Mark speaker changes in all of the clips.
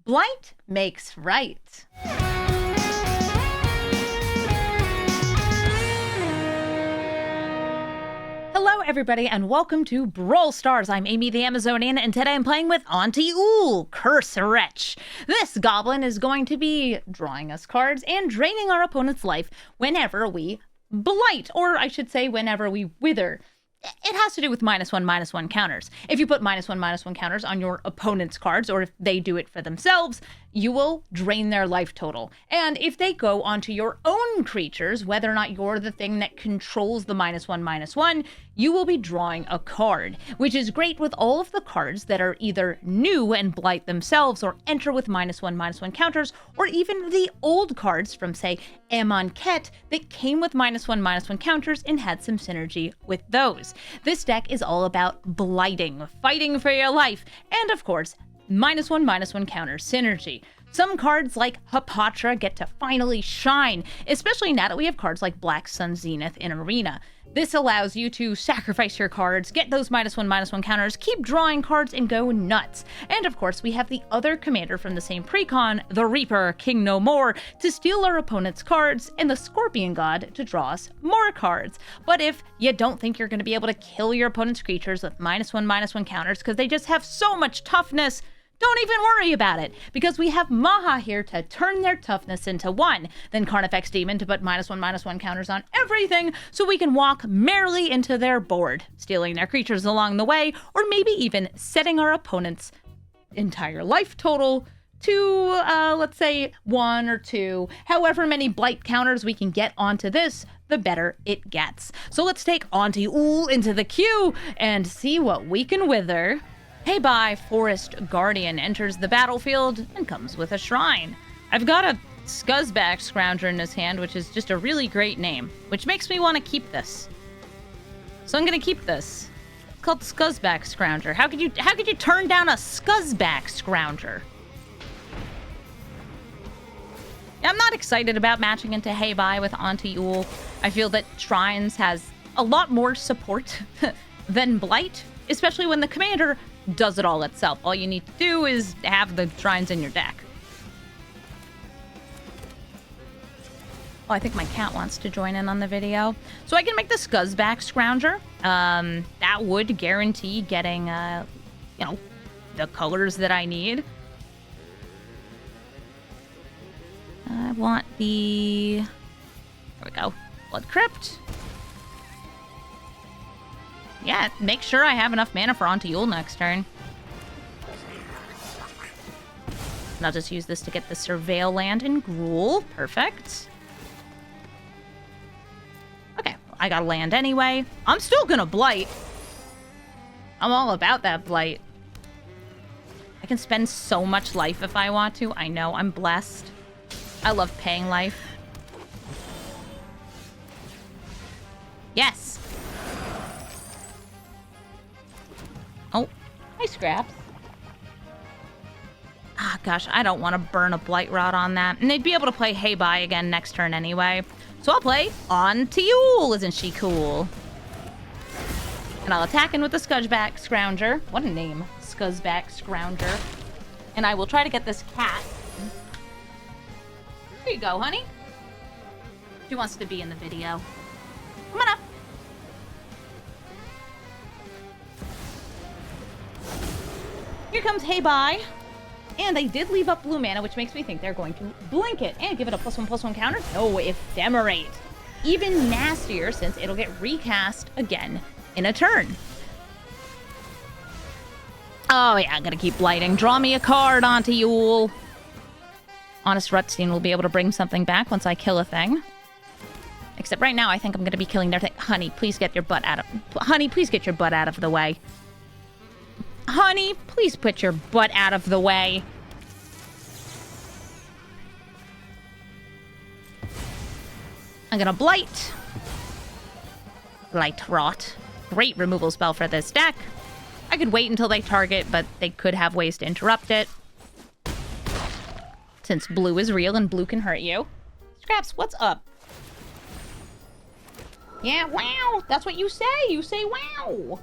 Speaker 1: Blight makes right. Hello everybody and welcome to Brawl Stars. I'm Amy the Amazonian and today I'm playing with Auntie Ool, Cursewretch. This goblin is going to be drawing us cards and draining our opponent's life whenever we blight, or I should say whenever we wither. It has to do with -1/-1 counters. If you put -1/-1 counters on your opponent's cards, or if they do it for themselves, you will drain their life total. And if they go onto your own creatures, whether or not you're the thing that controls the -1/-1, you will be drawing a card, which is great with all of the cards that are either new and blight themselves or enter with -1/-1 counters, or even the old cards from, say, Amonkhet that came with -1/-1 counters and had some synergy with those. This deck is all about blighting, fighting for your life, and of course, -1/-1 counter synergy. Some cards like Hapatra get to finally shine, especially now that we have cards like Black Sun Zenith in Arena. This allows you to sacrifice your cards, get those -1/-1 counters, keep drawing cards, and go nuts. And of course, we have the other commander from the same precon, the Reaper, King No More, to steal our opponent's cards, and the Scorpion God to draw us more cards. But if you don't think you're going to be able to kill your opponent's creatures with -1/-1 counters because they just have so much toughness, don't even worry about it, because we have Maha here to turn their toughness into 1, then Carnifex Demon to put -1/-1 counters on everything, so we can walk merrily into their board, stealing their creatures along the way, or maybe even setting our opponent's entire life total to, let's say, 1 or 2. However many blight counters we can get onto this, the better it gets. So let's take Auntie Ool into the queue and see what we can wither. Hey Bye, Forest Guardian enters the battlefield and comes with a shrine. I've got a Scuzzback Scrounger in his hand, which is just a really great name, which makes me want to keep this. So I'm gonna keep this. It's called Scuzzback Scrounger. How could you turn down a Scuzzback Scrounger? I'm not excited about matching into Hey Bye with Auntie Ool. I feel that Shrines has a lot more support than Blight, especially when the commander does it all itself. All you need to do is have the shrines in your deck. Oh, I think my cat wants to join in on the video. So I can make the Scuzzback Scrounger. That would guarantee getting, the colors that I need. I want the... There we go. Blood Crypt. Yeah, make sure I have enough mana for Auntie Ool next turn. And I'll just use this to get the Surveil land and Gruul. Perfect. Okay, I got a land anyway. I'm still gonna Blight. I'm all about that Blight. I can spend so much life if I want to. I know, I'm blessed. I love paying life. Yes! Oh, hi, Scraps. Ah, gosh, I don't want to burn a Blight Rod on that. And they'd be able to play Hey Bye again next turn anyway. So I'll play Auntie Ool. Isn't she cool? And I'll attack in with the Scuzzback Scrounger. What a name. Scuzzback Scrounger. And I will try to get this cat. Here you go, honey. She wants to be in the video. Come on up. Here comes Hey Bye. And they did leave up blue mana, which makes me think they're going to blink it and give it a +1/+1 counter. No, Ephemerate. Even nastier since it'll get recast again in a turn. Oh yeah, I'm gonna keep blighting. Draw me a card, Auntie Ool. Honest Rutstein will be able to bring something back once I kill a thing. Except right now, I think I'm gonna be killing their thing. Honey, please get your butt out of... Honey, please get your butt out of the way. Honey, please put your butt out of the way. I'm gonna Blight. Blight Rot. Great removal spell for this deck. I could wait until they target, but they could have ways to interrupt it. Since blue is real and blue can hurt you. Scraps, what's up? Yeah, wow. That's what you say. You say wow.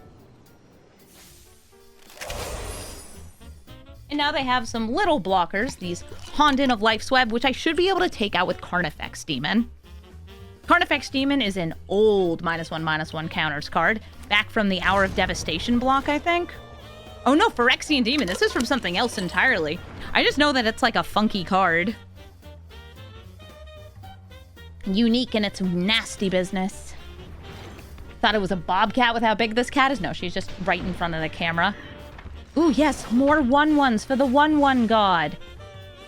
Speaker 1: And now they have some little blockers, these Honden of Life's Web, which I should be able to take out with Carnifex Demon. Carnifex Demon is an old -1/-1 counters card, back from the Hour of Devastation block, I think. Oh no, Phyrexian Demon. This is from something else entirely. I just know that it's like a funky card. Unique in its nasty business. Thought it was a bobcat with how big this cat is? No, she's just right in front of the camera. Ooh, yes, more 1/1s for the 1/1 god.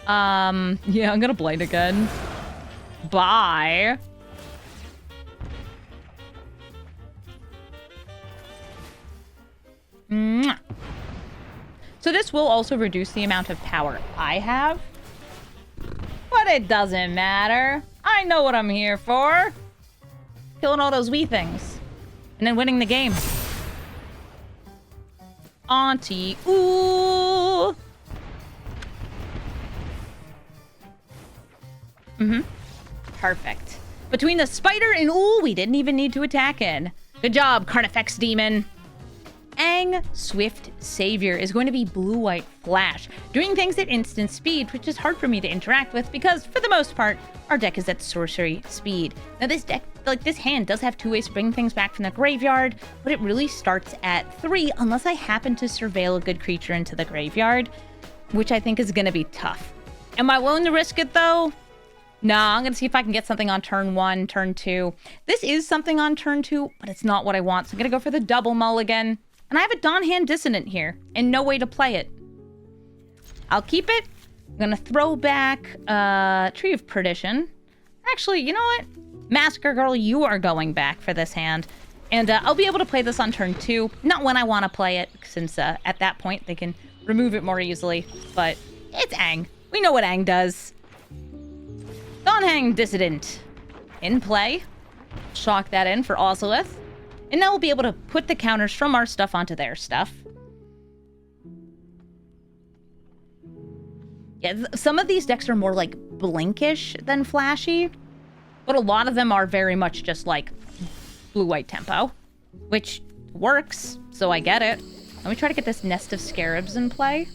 Speaker 1: Yeah, I'm gonna Blight again. Bye. Mwah. So this will also reduce the amount of power I have. But it doesn't matter. I know what I'm here for. Killing all those wee things. And then winning the game. Auntie Ool. Perfect. Between the spider and Ool, we didn't even need to attack in. Good job, Carnifex Demon. Aang Swift Savior is going to be blue-white flash, doing things at instant speed, which is hard for me to interact with because, for the most part, our deck is at sorcery speed. Now, this deck, like this hand, does have 2 ways to bring things back from the graveyard, but it really starts at 3 unless I happen to surveil a good creature into the graveyard, which I think is going to be tough. Am I willing to risk it, though? Nah, I'm going to see if I can get something on turn 1, turn 2. This is something on turn 2, but it's not what I want, so I'm going to go for the double mulligan. And I have a Dawnhand Dissonant here, and no way to play it. I'll keep it. I'm gonna throw back Tree of Perdition. Actually, you know what? Massacre Girl, you are going back for this hand. And I'll be able to play this on turn 2. Not when I want to play it, since at that point they can remove it more easily. But it's Aang. We know what Aang does. Dawnhand Dissident. In play. Shock that in for Ozolith. And now we'll be able to put the counters from our stuff onto their stuff. Yeah, some of these decks are more like blinkish than flashy. But a lot of them are very much just like blue-white tempo. Which works, so I get it. Let me try to get this Nest of Scarabs in play.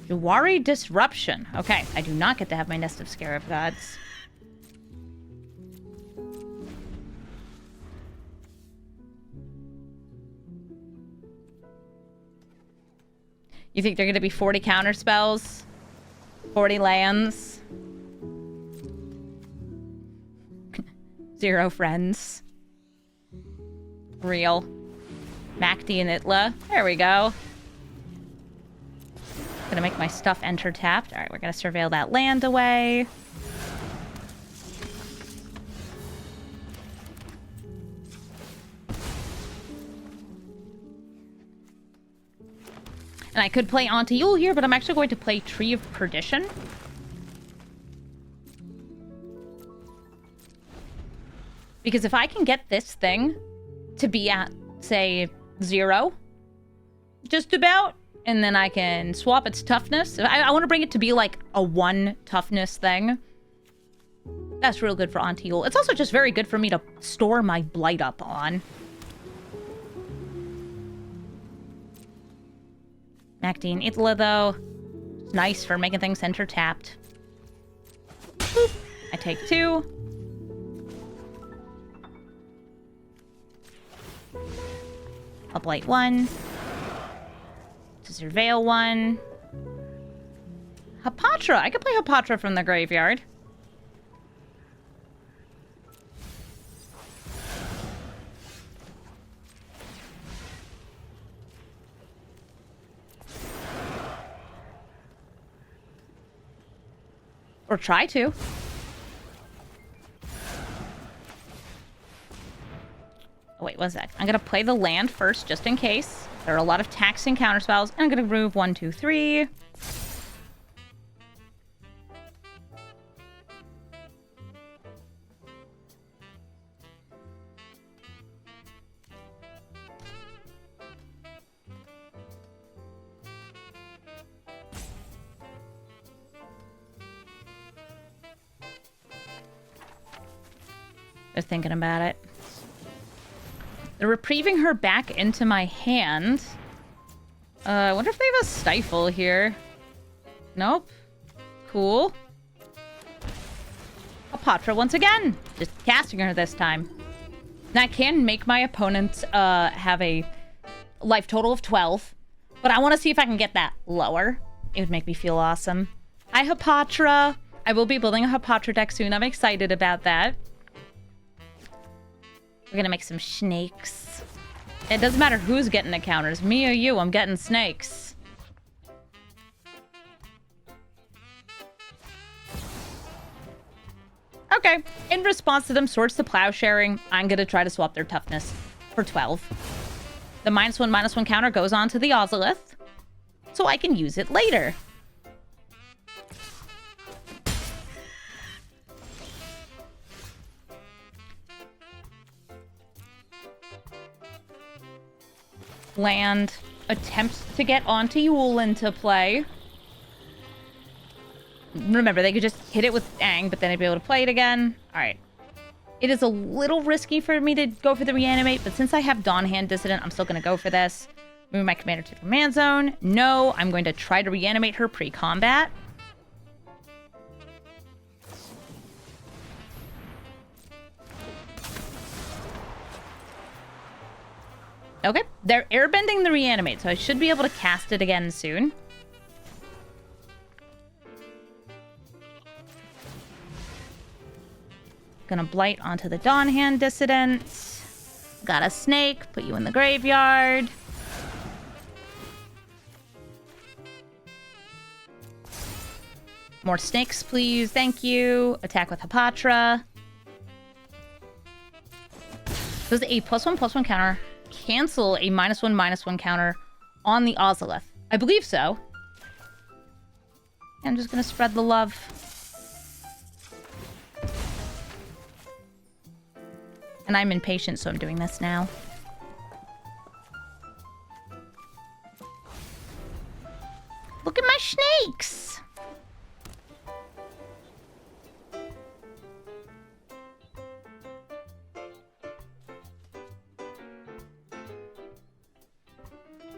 Speaker 1: Jawari Disruption. Okay, I do not get to have my Nest of Scarab Gods. You think they're going to be 40 counter spells? 40 lands? 0 friends? Real. Macti and Itla. There we go. Gonna make my stuff enter tapped. Alright, we're gonna surveil that land away. And I could play Auntie Ool here, but I'm actually going to play Tree of Perdition. Because if I can get this thing to be at, say, 0, just about, and then I can swap its toughness. I want to bring it to be like a 1 toughness thing. That's real good for Auntie Ool. It's also just very good for me to store my Blight up on. Macti Itla, though. It's nice for making things center tapped. Boop. I take 2. I'll Blight 1. Surveil 1. Hapatra. I could play Hapatra from the graveyard. Or try to. Oh, wait, what's that? I'm going to play the land first, just in case. There are a lot of taxing counterspells, and I'm going to remove 1, 2, 3. They're thinking about it. They're reprieving her back into my hand. I wonder if they have a stifle here. Nope. Cool. Apatra once again. Just casting her this time. Now I can make my opponent have a life total of 12. But I want to see if I can get that lower. It would make me feel awesome. Hi, Hapatra. I will be building a Hapatra deck soon. I'm excited about that. We're gonna make some snakes. It doesn't matter who's getting the counters. Me or you, I'm getting snakes. Okay, in response to them Swords to Plowsharing, I'm gonna try to swap their toughness for 12. The -1/-1 counter goes on to the Ozolith, so I can use it later. Land attempts to get Auntie Ool into play. Remember, they could just hit it with Ang, but then I'd be able to play it again. Alright. It is a little risky for me to go for the reanimate, but since I have Dawn Hand Dissident, I'm still going to go for this. Move my commander to the command zone. No, I'm going to try to reanimate her pre-combat. Okay, they're airbending the reanimate, so I should be able to cast it again soon. Gonna Blight onto the Dawn Hand Dissident. Got a snake, put you in the graveyard. More snakes, please. Thank you. Attack with Hapatra. Does a +1/+1 counter cancel a -1/-1 counter on the Ozolith? I believe so. I'm just gonna spread the love. And I'm impatient, so I'm doing this now. Look at my snakes!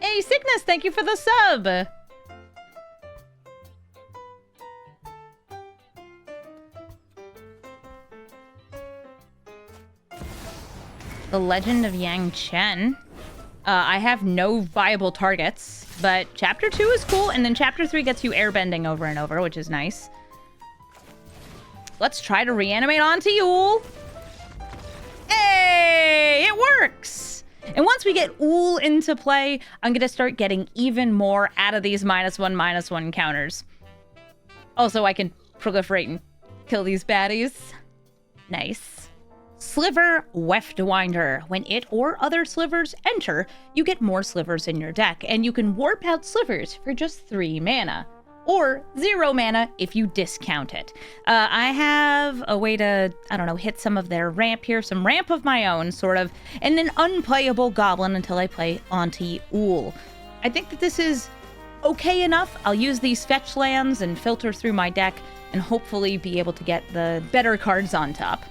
Speaker 1: Hey, Sickness, thank you for the sub! The Legend of Yang Chen. I have no viable targets, but Chapter 2 is cool, and then Chapter 3 gets you airbending over and over, which is nice. Let's try to reanimate Auntie Ool. Hey! It works! And once we get Ool into play, I'm gonna start getting even more out of these -1/-1 counters. Also, I can proliferate and kill these baddies. Nice. Sliver Weftwinder. When it or other slivers enter, you get more slivers in your deck, and you can warp out slivers for just 3 mana. Or 0 mana if you discount it. I have a way to, I don't know, hit some of their ramp here, some ramp of my own, sort of, and an unplayable goblin until I play Auntie Ool. I think that this is okay enough. I'll use these fetch lands and filter through my deck, and hopefully be able to get the better cards on top.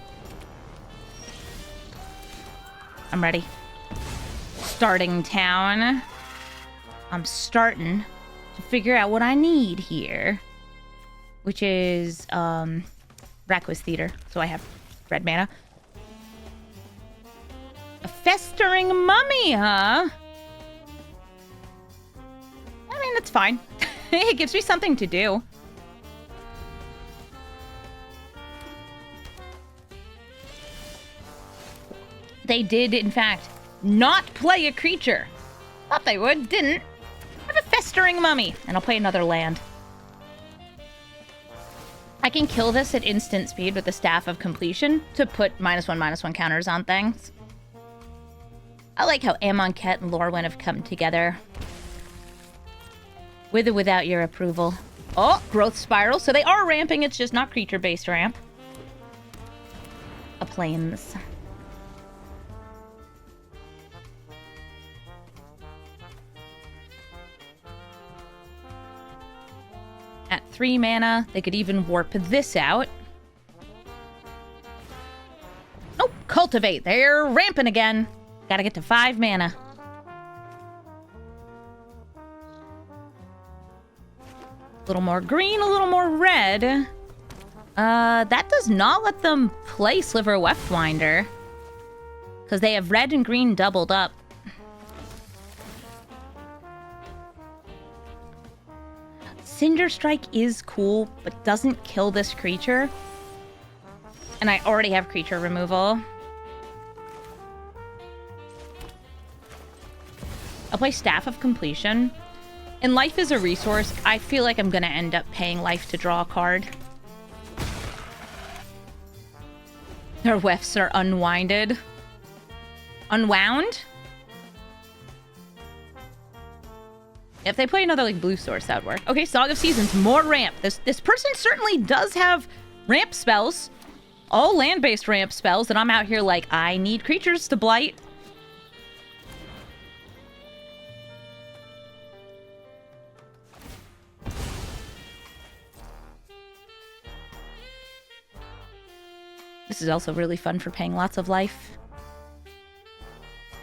Speaker 1: I'm ready. Starting town. I'm starting to figure out what I need here. Which is, Rakkus Theater. So I have red mana. A festering mummy, huh? I mean, that's fine. It gives me something to do. They did, in fact, not play a creature. Thought they would, didn't. I have a festering mummy, and I'll play another land. I can kill this at instant speed with the Staff of Completion to put -1/-1 counters on things. I like how Amonkhet and Lorwyn have come together. With or without your approval. Oh, Growth Spiral. So they are ramping, it's just not creature-based ramp. A Plains. At 3 mana, they could even warp this out. Oh, Cultivate. They're ramping again. Gotta get to 5 mana. A little more green, a little more red. That does not let them play Sliver Weftwinder. Because they have red and green doubled up. Cinder Strike is cool, but doesn't kill this creature. And I already have creature removal. I'll play Staff of Completion. And life is a resource. I feel like I'm going to end up paying life to draw a card. Their wefts are unwinded. Unwound? If they play another, like, blue source, that would work. Okay, Song of Seasons, more ramp. This person certainly does have ramp spells. All land-based ramp spells, and I'm out here like, I need creatures to blight. This is also really fun for paying lots of life.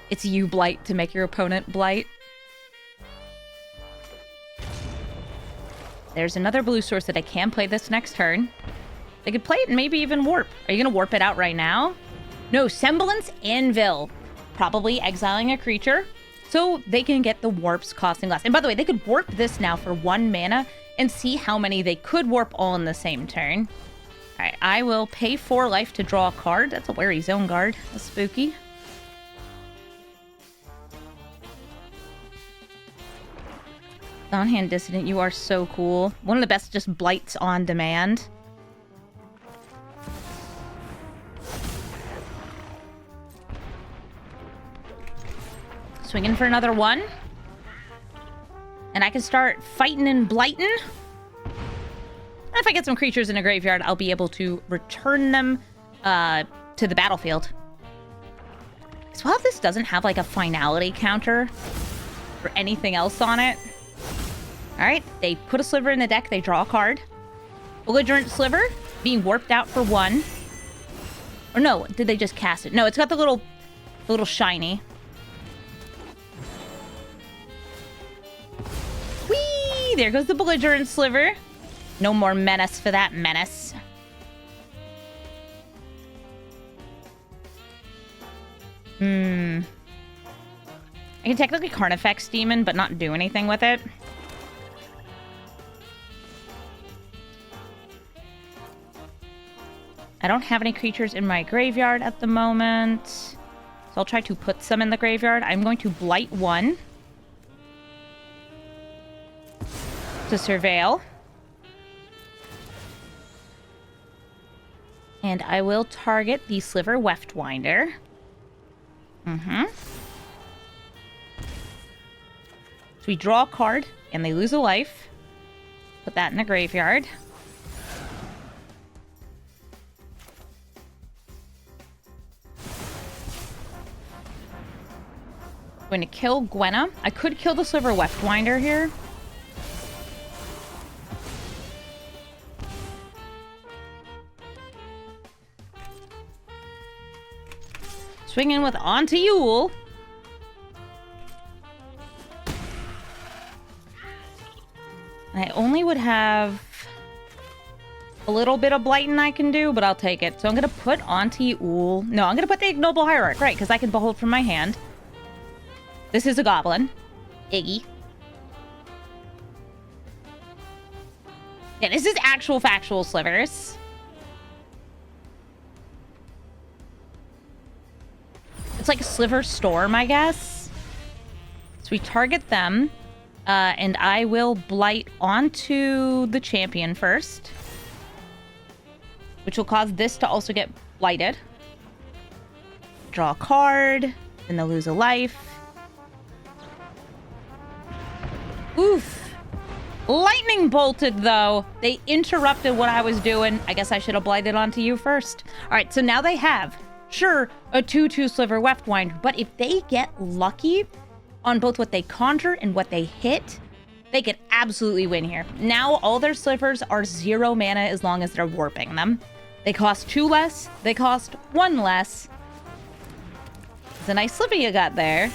Speaker 1: It's you blight to make your opponent blight. There's another blue source that I can play this next turn. They could play it and maybe even warp. Are you going to warp it out right now? No, Semblance Anvil. Probably exiling a creature so they can get the warps costing less. And by the way, they could warp this now for 1 mana and see how many they could warp all in the same turn. All right, I will pay 4 life to draw a card. That's a Wary Zone Guard. That's spooky. On-hand Dissident, you are so cool. One of the best just blights on demand. Swinging for another 1. And I can start fighting and blighting. And if I get some creatures in a graveyard, I'll be able to return them to the battlefield. As well, if this doesn't have like a finality counter or anything else on it. Alright, they put a sliver in the deck, they draw a card. Belligerent Sliver, being warped out for 1. Or no, did they just cast it? No, it's got the little shiny. Whee! There goes the Belligerent Sliver. No more menace for that menace. I can technically Carnifex Demon, but not do anything with it. I don't have any creatures in my graveyard at the moment. So I'll try to put some in the graveyard. I'm going to Blight 1. To Surveil. And I will target the Sliver Weftwinder. So we draw a card, and they lose a life. Put that in the graveyard. Going to kill Gwenna. I could kill the Sliver Weftwinder here. Swing in with Auntie Ool. I only would have a little bit of blighting I can do, but I'll take it. So I'm going to put Auntie Ool. No, I'm going to put the Ignoble Hierarch, right, because I can behold from my hand. This is a goblin. Iggy. Yeah, this is actual factual slivers. It's like a sliver storm, I guess. So we target them. And I will blight onto the champion first. Which will cause this to also get blighted. Draw a card. Then they'll lose a life. Oof. Lightning bolted, though. They interrupted what I was doing. I guess I should have blighted onto you first. All right, so now they have, sure, a 2/2 Sliver Weftwinder. But if they get lucky on both what they conjure and what they hit, they could absolutely win here. Now all their slivers are 0 mana as long as they're warping them. They cost 2 less. They cost 1 less. That's a nice sliver you got there.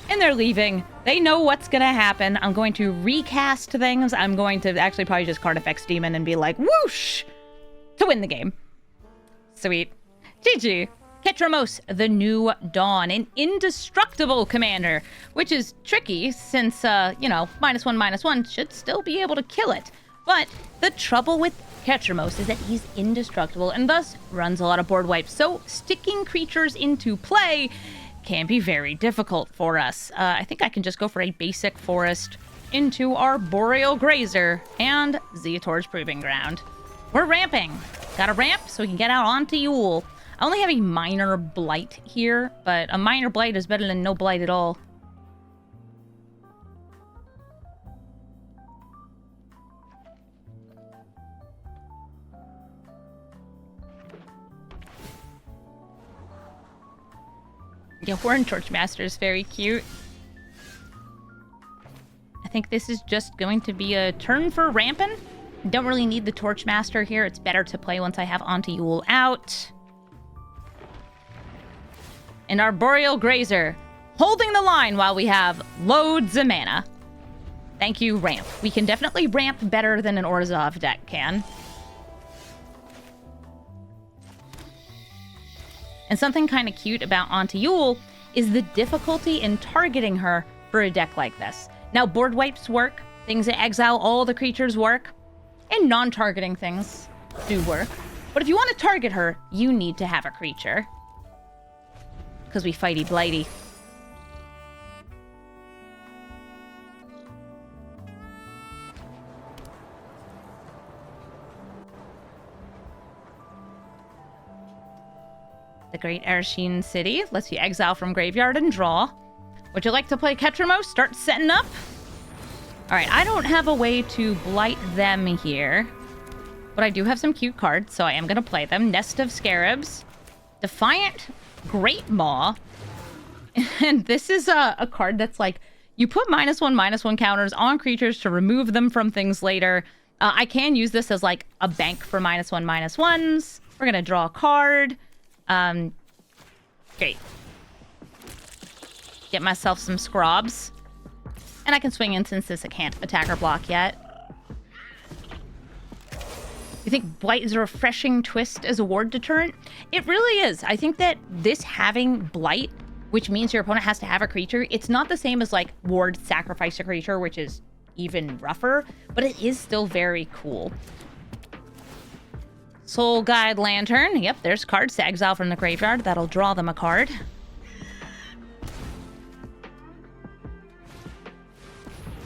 Speaker 1: And they're leaving. They know what's gonna happen. I'm going to recast things. I'm going to actually probably just card effects demon and be like, whoosh! To win the game. Sweet. GG. Ketramos, the New Dawn, an indestructible commander, which is tricky since, you know, -1/-1 should still be able to kill it. But the trouble with Ketramos is that he's indestructible and thus runs a lot of board wipes. So sticking creatures into play can be very difficult for us. I think I can just go for a basic forest into our Boreal Grazer and Zeator's Proving Ground. We're ramping. Got a ramp so we can get out Auntie Ool. I only have a minor Blight here, but a minor Blight is better than no Blight at all. Yeah, Horn Torchmaster is very cute. I think this is just going to be a turn for ramping. Don't really need the Torchmaster here. It's better to play once I have Auntie Ool out. And our Boreal Grazer holding the line while we have loads of mana. Thank you, ramp. We can definitely ramp better than an Orzhov deck can. And something kind of cute about Auntie Ool is the difficulty in targeting her for a deck like this. Now, board wipes work, things that exile all the creatures work, and non-targeting things do work. But if you want to target her, you need to have a creature. Because we fighty blighty. The Great Ershine City lets you exile from graveyard and draw. Would you like to play Ketramos? Start setting up. Alright, I don't have a way to blight them here. But I do have some cute cards, so I am going to play them. Nest of Scarabs. Defiant Great Maw. And this is a card that's like, you put -1/-1 counters on creatures to remove them from things later. I can use this as like a bank for -1/-1s. We're going to draw a card. Great. Get myself some Scrobs. And I can swing in since this can't attack or block yet. You think Blight is a refreshing twist as a ward deterrent? It really is. I think that this having Blight, which means your opponent has to have a creature, it's not the same as like ward sacrifice a creature, which is even rougher, but it is still very cool. Soul Guide Lantern. Yep, there's cards to exile from the graveyard. That'll draw them a card.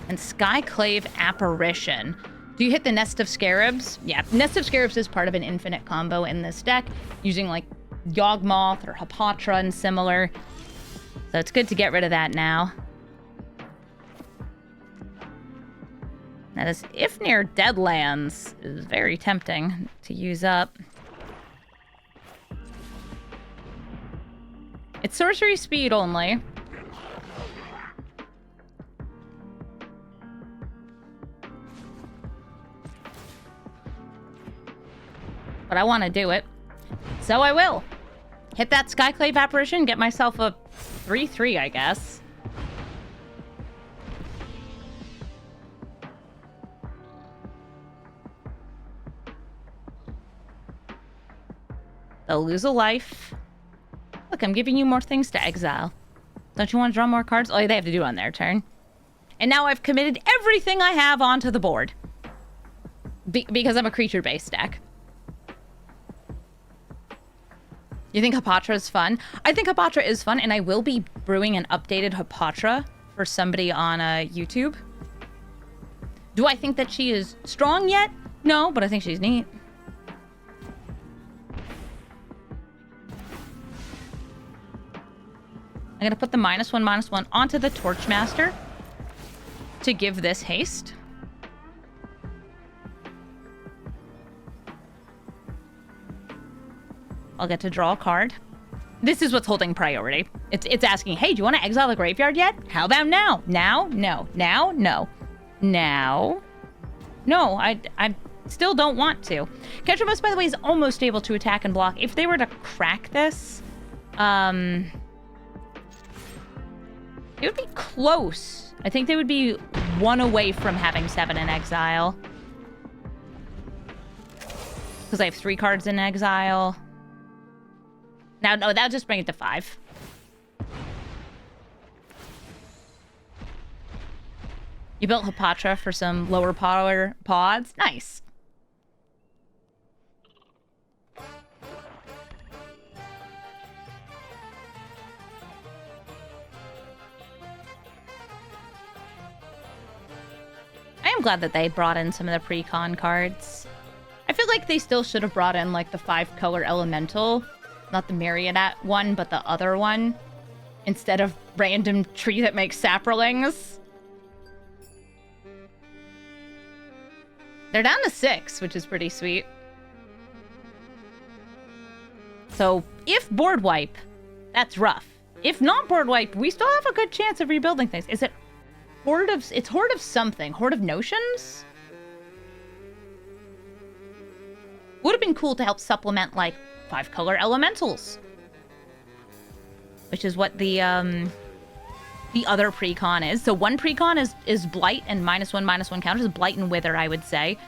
Speaker 1: And Skyclave Apparition. Do you hit the Nest of Scarabs? Yeah, Nest of Scarabs is part of an infinite combo in this deck, using like Yawgmoth or Hapatra and similar. So it's good to get rid of that now. Now this If Near Deadlands is very tempting to use up. It's sorcery speed only. But I want to do it. So I will. Hit that Skyclave Apparition, get myself a 3/3, I guess. They'll lose a life. Look, I'm giving you more things to exile. Don't you want to draw more cards? Oh, they have to do it on their turn. And now I've committed everything I have onto the board. Because I'm a creature-based deck. You think Hapatra is fun? I think Hapatra is fun, and I will be brewing an updated Hapatra for somebody on YouTube. Do I think that she is strong yet? No, but I think she's neat. I'm going to put the -1/-1 onto the Torchmaster to give this haste. I'll get to draw a card. This is what's holding priority. It's asking, hey, do you want to exile the graveyard yet? How about now? Now? No. Now? No. Now? No, I still don't want to. Ketramos, by the way, is almost able to attack and block. If they were to crack this, it would be close. I think they would be 1 away from having 7 in exile. Because I have 3 cards in exile. Now, no, that'll just bring it to 5. You built Hapatra for some lower power pods? Nice. I am glad that they brought in some of the pre-con cards. I feel like they still should have brought in, like, the 5-color elemental. Not the Marionette one, but the other one. Instead of random tree that makes saplings. They're down to 6, which is pretty sweet. So, if board wipe, that's rough. If not board wipe, we still have a good chance of rebuilding things. Is it Horde of... It's Horde of something. Horde of Notions? Would have been cool to help supplement, like, 5-color elementals. Which is what the other pre-con is. So one pre-con is Blight and -1/-1 counters. Blight and Wither, I would say.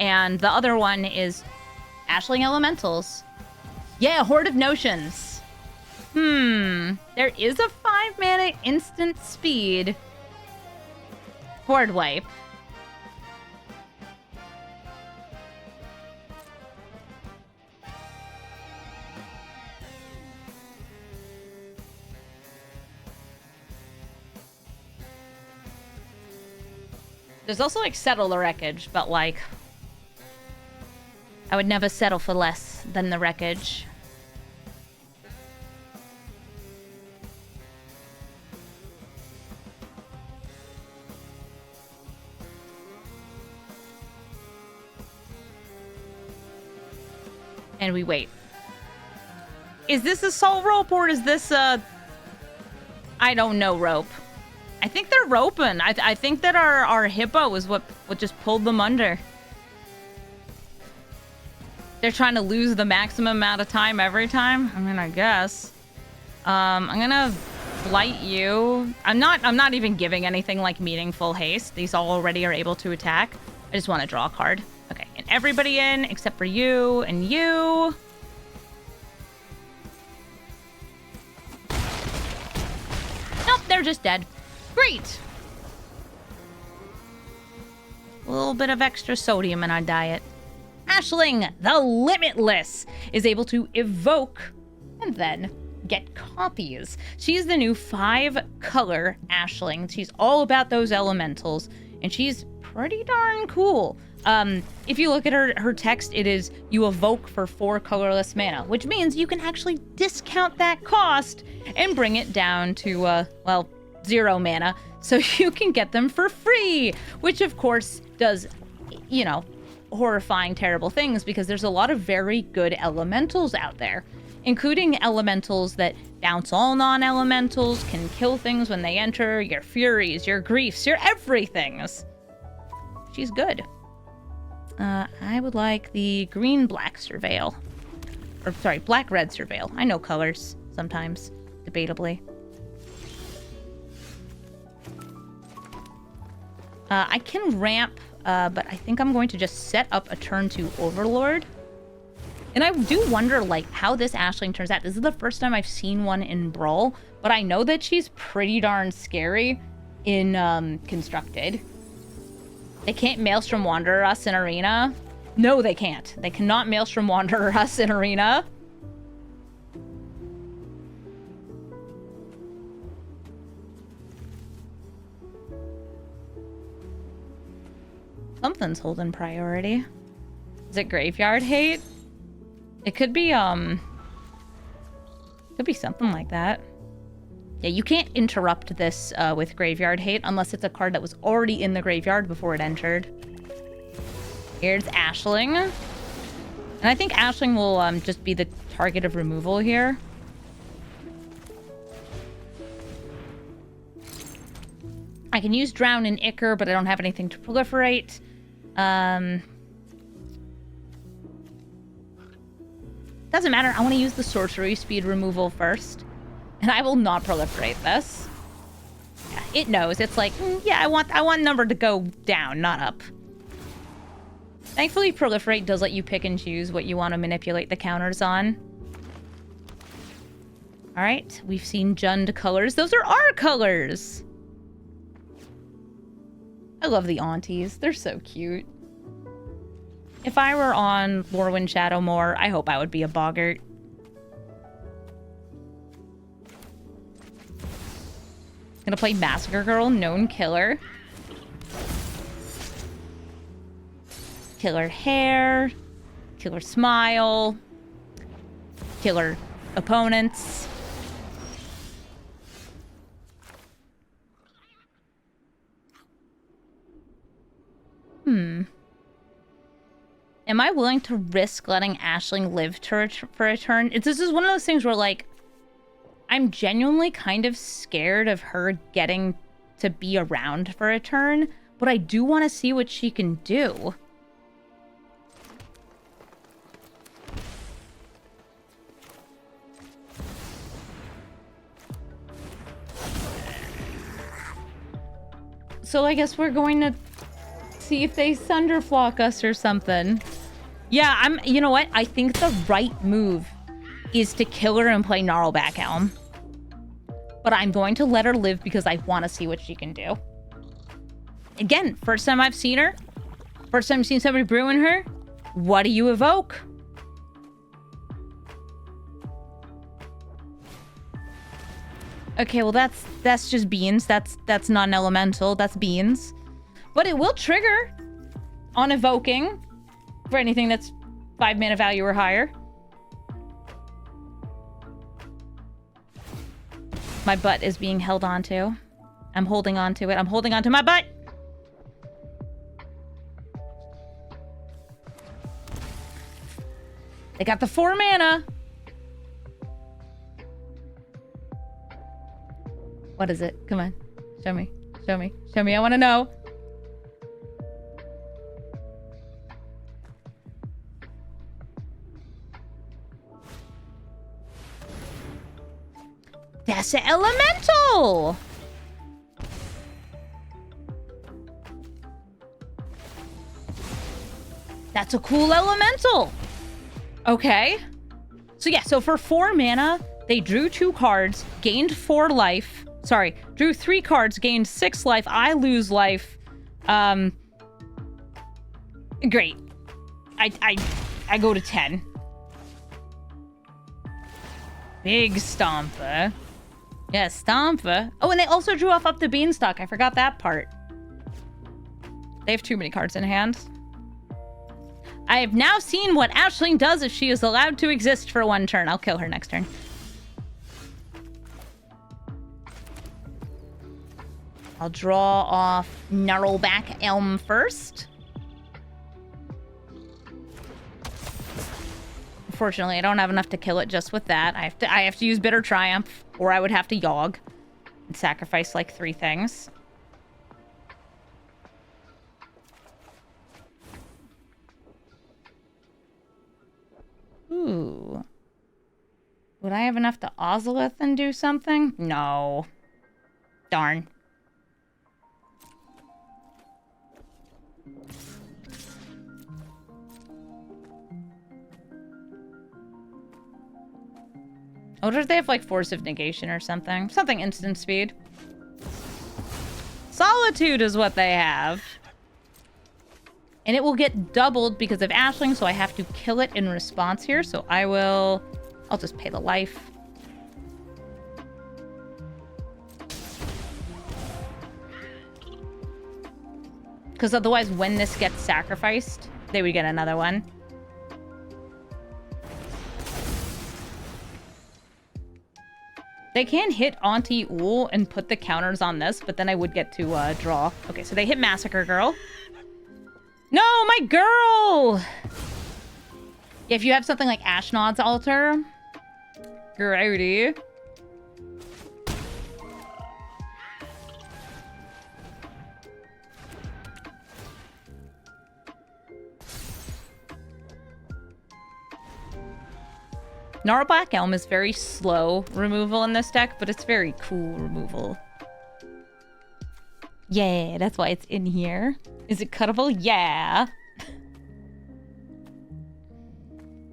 Speaker 1: And the other one is Ashling Elementals. Yeah, Horde of Notions. There is a 5-mana instant speed board wipe. There's also, like, Settle the Wreckage, but, like, I would never settle for less than the Wreckage. And we wait. Is this a soul rope or is this a... I don't know rope. I think they're roping. I think that our hippo is what just pulled them under. They're trying to lose the maximum amount of time every time. I mean, I guess. I'm gonna blight you. I'm not even giving anything like meaningful haste. These all already are able to attack. I just want to draw a card. Okay, and everybody in except for you and you. Nope, they're just dead. Great. A little bit of extra sodium in our diet. Ashling, the Limitless, is able to evoke and then get copies. She's the new 5-color Ashling. She's all about those elementals, and she's pretty darn cool. If you look at her text, it is you evoke for 4 colorless mana, which means you can actually discount that cost and bring it down to, well, 0 mana, so you can get them for free, which of course does, you know, horrifying, terrible things, because there's a lot of very good elementals out there, including elementals that bounce all non-elementals, can kill things when they enter, your furies, your griefs, your everythings. She's good. I would like the green-black surveil. Or, sorry, black-red surveil. I know colors, sometimes, debatably. I can ramp, but I think I'm going to just set up a turn 2 Overlord. And I do wonder, like, how this Ashling turns out. This is the first time I've seen one in Brawl, but I know that she's pretty darn scary in Constructed. They can't Maelstrom Wanderer us in Arena. No, they can't. They cannot Maelstrom Wanderer us in Arena. Something's holding priority. Is it Graveyard Hate? It could be something like that. Yeah, you can't interrupt this with Graveyard Hate unless it's a card that was already in the graveyard before it entered. Here's Ashling. And I think Ashling will just be the target of removal here. I can use Drown and Ichor, but I don't have anything to proliferate. Doesn't matter. I want to use the sorcery speed removal first. And I will not proliferate this. Yeah, it knows. It's like, yeah, I want number to go down, not up. Thankfully, proliferate does let you pick and choose what you want to manipulate the counters on. All right, we've seen Jund colors. Those are our colors. I love the aunties. They're so cute. If I were on Lorwyn Shadowmoor, I hope I would be a boggart. Gonna play Massacre Girl, known killer. Killer hair. Killer smile. Killer opponents. Am I willing to risk letting Aisling live for a turn? This is one of those things where, like, I'm genuinely kind of scared of her getting to be around for a turn, but I do want to see what she can do. So I guess we're going to see if they Thunderflock us or something. Yeah, you know what? I think the right move is to kill her and play Gnarlback Elm. But I'm going to let her live because I want to see what she can do. Again, first time I've seen her. First time I've seen somebody brewing her. What do you evoke? Okay, well that's just beans. That's not an elemental. That's beans. But it will trigger on evoking for anything that's 5 mana value or higher. My butt is being held onto. I'm holding onto it. I'm holding onto my butt. They got the 4 mana. What is it? Come on. Show me. Show me. Show me. I want to know. That's an elemental! That's a cool elemental! Okay. So yeah, so for 4 mana, they drew 2 cards, gained 4 life. Sorry, drew 3 cards, gained 6 life. I lose life. Great. I go to 10. Big Stomper. Yeah, Stomper. Oh, and they also drew off up the Beanstalk. I forgot that part. They have too many cards in hand. I have now seen what Aisling does if she is allowed to exist for 1 turn. I'll kill her next turn. I'll draw off Gnarlback Elm first. Unfortunately, I don't have enough to kill it just with that. I have to use Bitter Triumph, or I would have to Yogg and sacrifice like 3 things. Ooh. Would I have enough to Ozolith and do something? No. Darn. I wonder if they have, like, Force of Negation or something. Something instant speed. Solitude is what they have. And it will get doubled because of Aisling, so I have to kill it in response here. So I'll just pay the life. Because otherwise, when this gets sacrificed, they would get another one. They can hit Auntie Ool and put the counters on this, but then I would get to draw. Okay, so they hit Massacre Girl. No, my girl! Yeah, if you have something like Ashnod's Altar. Grody. Gnarl Black Elm is very slow removal in this deck, but it's very cool removal. Yeah, that's why it's in here. Is it cuttable? Yeah.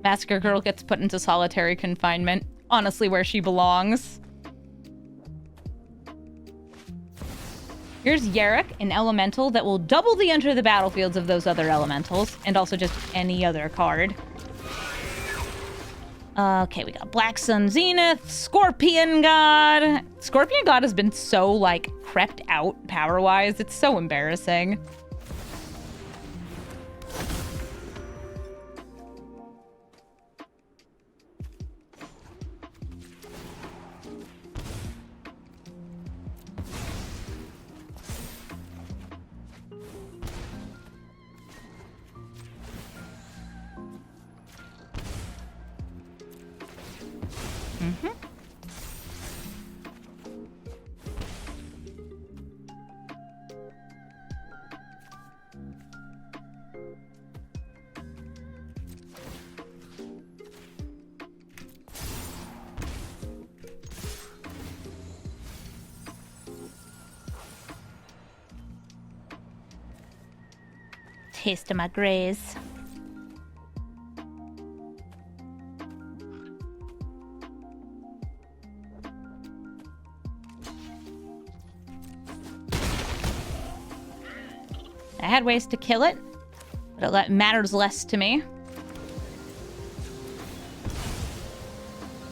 Speaker 1: Massacre Girl gets put into solitary confinement. Honestly, where she belongs. Here's Yarok, an elemental that will double the enter the battlefields of those other elementals, and also just any other card. Okay, we got Black Sun Zenith, Scorpion God. Scorpion God has been so, like, crept out power-wise. It's so embarrassing. Taste of my graze. I had ways to kill it, but it matters less to me.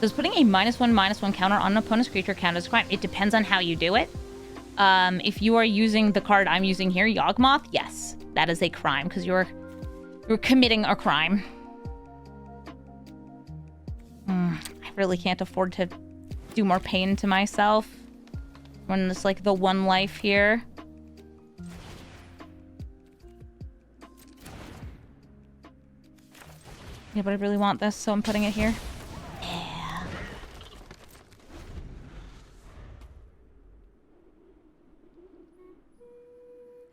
Speaker 1: Does putting a -1/-1 counter on an opponent's creature count as a crime? It depends on how you do it. If you are using the card I'm using here, Yawgmoth, yes, that is a crime because you're committing a crime. I really can't afford to do more pain to myself when it's like the one life here. Yeah, but I really want this, so I'm putting it here. Yeah.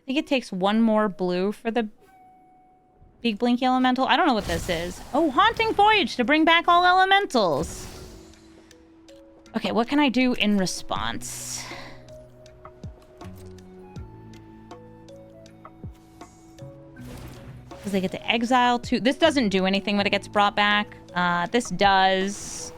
Speaker 1: I think it takes one more blue for the big blinky elemental. I don't know what this is. Oh, Haunting Voyage to bring back all elementals. Okay, what can I do in response? Because they get to exile two. This doesn't do anything when it gets brought back. This does.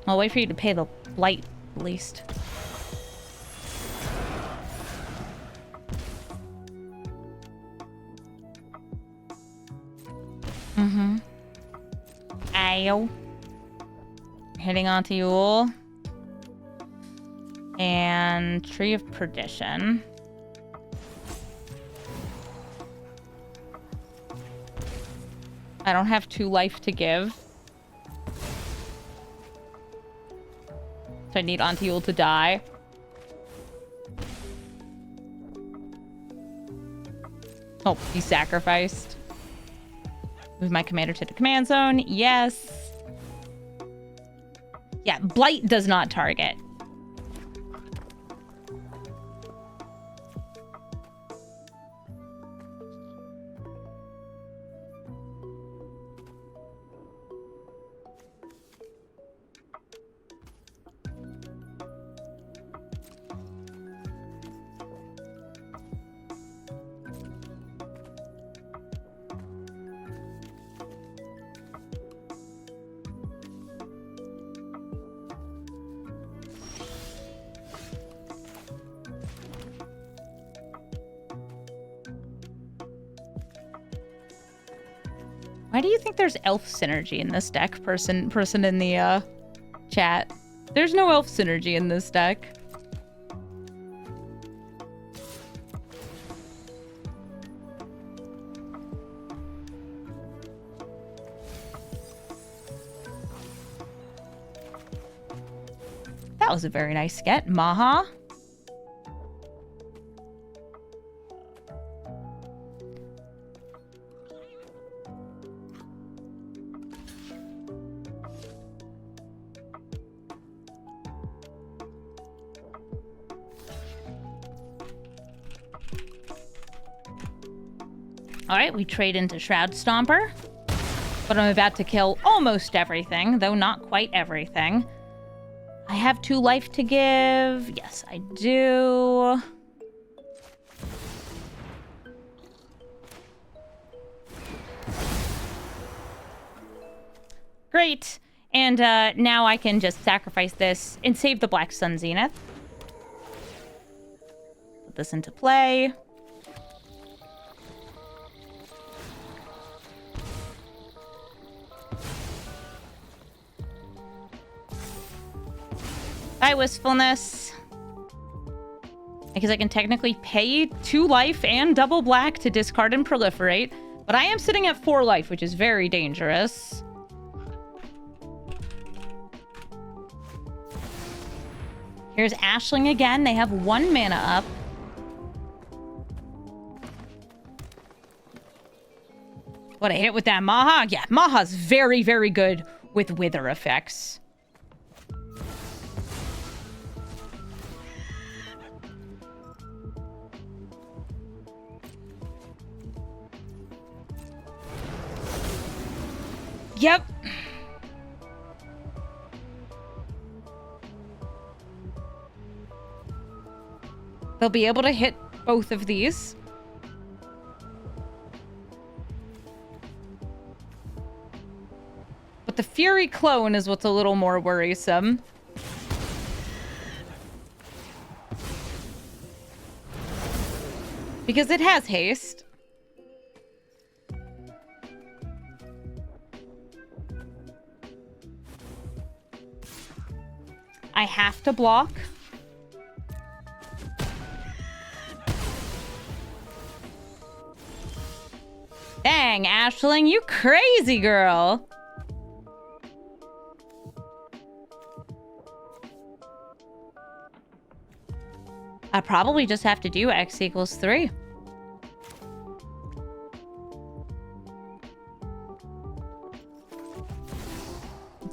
Speaker 1: I'll wait for you to pay the Blight, at least. Ow. Hitting Auntie Ool. And Tree of Perdition. I don't have 2 life to give. So I need Auntie Ool to die. Oh, he sacrificed. Move my commander to the command zone. Yes. Yeah, Blight does not target. Why do you think there's elf synergy in this deck, person in the chat? There's no elf synergy in this deck. That was a very nice get, Maha. All right, we trade into Shroud Stomper. But I'm about to kill almost everything, though not quite everything. I have 2 life to give. Yes, I do. Great. And now I can just sacrifice this and save the Black Sun Zenith. Put this into play. Bye, Wistfulness. Because I can technically pay 2 life and double black to discard and proliferate. But I am sitting at 4 life, which is very dangerous. Here's Ashling again. They have 1 mana up. What, I hit with that Maha? Yeah, Maha's very, very good with wither effects. Yep. They'll be able to hit both of these. But the Fury Clone is what's a little more worrisome. Because it has haste. I have to block. Dang, Ashling, you crazy girl. I probably just have to do X equals 3.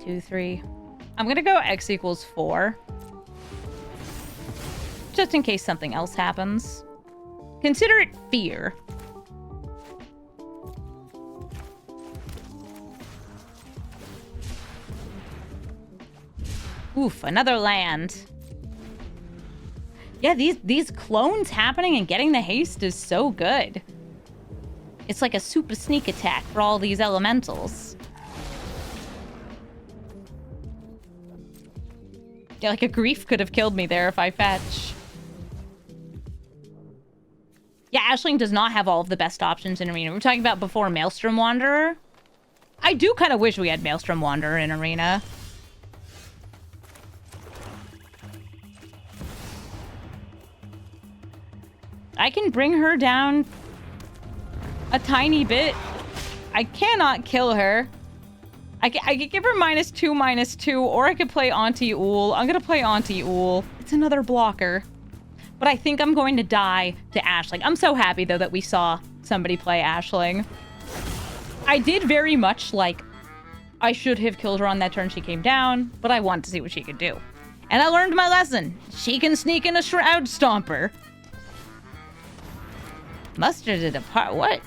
Speaker 1: Two, 3. I'm gonna go X equals 4. Just in case something else happens. Consider it fear. Oof, another land. Yeah, these clones happening and getting the haste is so good. It's like a super sneak attack for all these elementals. Yeah, like a grief could have killed me there if I fetch. Yeah, Ashling does not have all of the best options in Arena. We were talking about before Maelstrom Wanderer. I do kind of wish we had Maelstrom Wanderer in Arena. I can bring her down a tiny bit. I cannot kill her. I could give her -2/-2, or I could play Auntie Ool. I'm gonna play Auntie Ool. It's another blocker. But I think I'm going to die to Ashling. I'm so happy, though, that we saw somebody play Ashling. I did very much like... I should have killed her on that turn she came down, but I wanted to see what she could do. And I learned my lesson. She can sneak in a Shroud Stomper. Mustard to depart... What?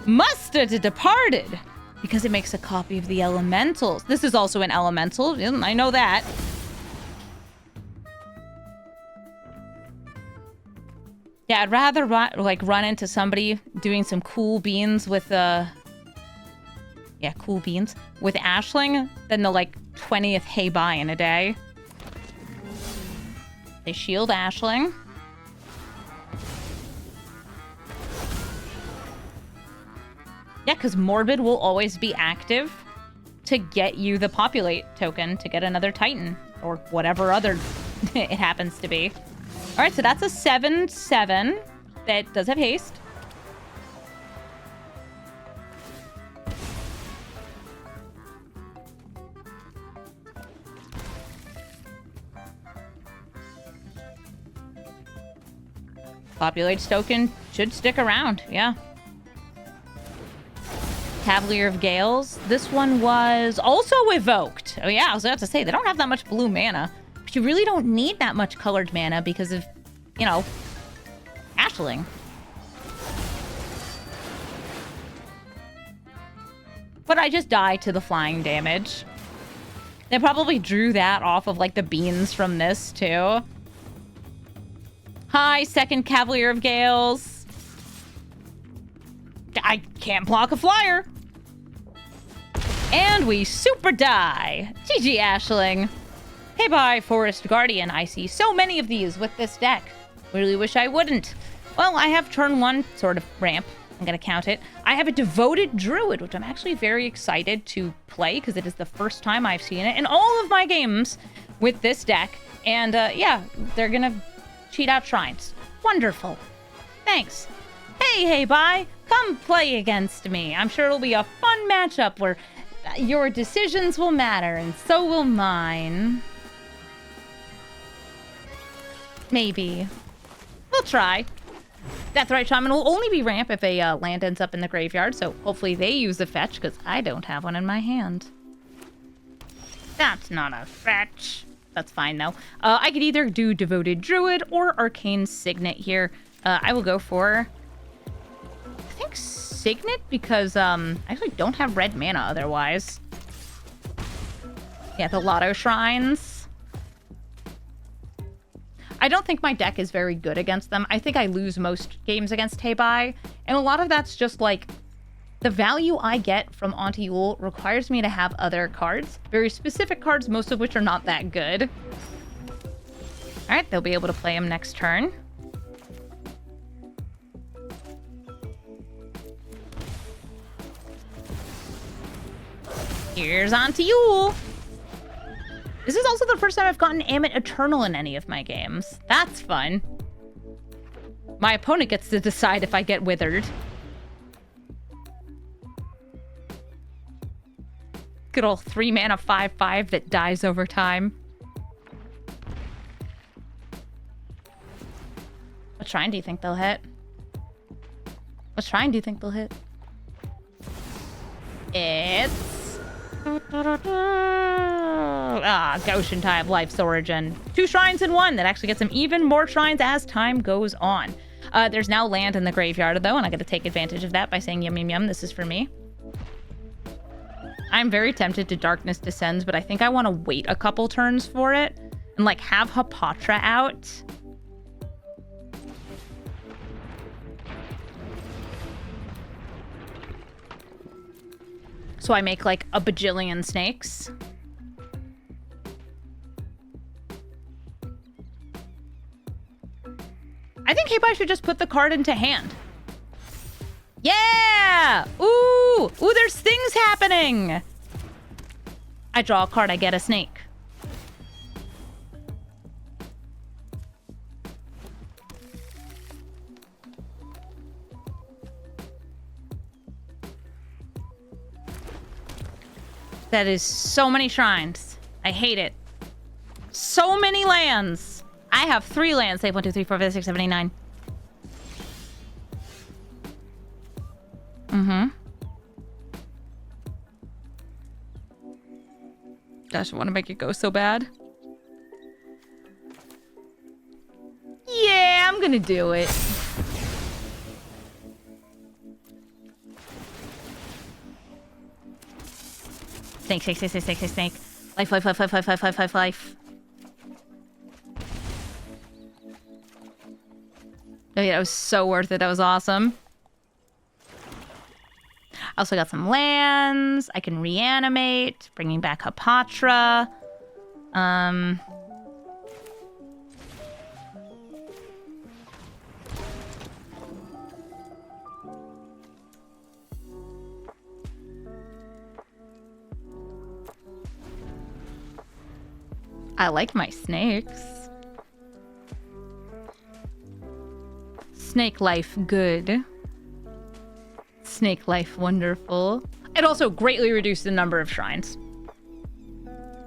Speaker 1: Mustard to departed! Because it makes a copy of the elementals. This is also an elemental. I know that. Yeah, I'd rather run into somebody doing some cool beans with yeah, cool beans with Ashling than the 20th hey bye in a day. They shield Ashling. Yeah, because Morbid will always be active to get you the Populate token to get another Titan, or whatever other it happens to be. All right, so that's a 7/7 that does have haste. Populate's token should stick around, yeah. Cavalier of Gales. This one was also evoked. Oh yeah, I was about to say, they don't have that much blue mana. But you really don't need that much colored mana because of, you know, Ashling. but I just die to the flying damage. They probably drew that off of, like, the beans from this, too. Hi, second Cavalier of Gales. I can't block a flyer. And we super die. GG, Ashling. Hey, bye, Forest Guardian. I see so many of these with this deck. Really wish I wouldn't. Well, I have turn 1 sort of ramp. I'm going to count it. I have a Devoted Druid, which I'm actually very excited to play because it is the first time I've seen it in all of my games with this deck. And yeah, they're going to cheat out shrines. Wonderful. Thanks. Hey, bye. Come play against me. I'm sure it'll be a fun matchup where your decisions will matter, and so will mine. Maybe. We'll try. Deathrite Shaman will only be ramp if a land ends up in the graveyard, so hopefully they use a fetch, because I don't have one in my hand. That's not a fetch. That's fine, though. I could either do Devoted Druid or Arcane Signet here. I will go for, I think, Signet, because I actually don't have red mana otherwise. Yeah, the Lotto Shrines. I don't think my deck is very good against them. I think I lose most games against Hey Bye, and a lot of that's just like the value I get from Auntie Ool requires me to have other cards, very specific cards, most of which are not that good. All right, they'll be able to play him next turn. Here's Auntie Ool. This is also the first time I've gotten Amit Eternal in any of my games. That's fun. My opponent gets to decide if I get withered. Good old 3-mana 5/5 that dies over time. What shrine do you think they'll hit? What shrine do you think they'll hit? It's... Goshen Tide of Life's Origin. 2 shrines in 1. That actually gets him even more shrines as time goes on. There's now land in the graveyard, though, and I got to take advantage of that by saying, yum, yum, yum, this is for me. I'm very tempted to Darkness Descends, but I think I want to wait a couple turns for it and, like, have Hapatra out. So I make, like, a bajillion snakes. I think Hey Bye should just put the card into hand. Yeah! Ooh! Ooh, there's things happening! I draw a card, I get a snake. That is so many shrines. I hate it. So many lands. I have 3 lands. Save 1, 2, 3, 4, 5, 6, 7, 8, 9. Gosh, I want to make it go so bad. Yeah, I'm gonna do it. Snake, snake, snake, snake, snake, snake, snake. Life, life, life, life, life, life, life, life, life. Oh yeah, that was so worth it. That was awesome. I also got some lands. I can reanimate, bringing back Hapatra. I like my snakes. Snake life good. Snake life wonderful. It also greatly reduced the number of shrines.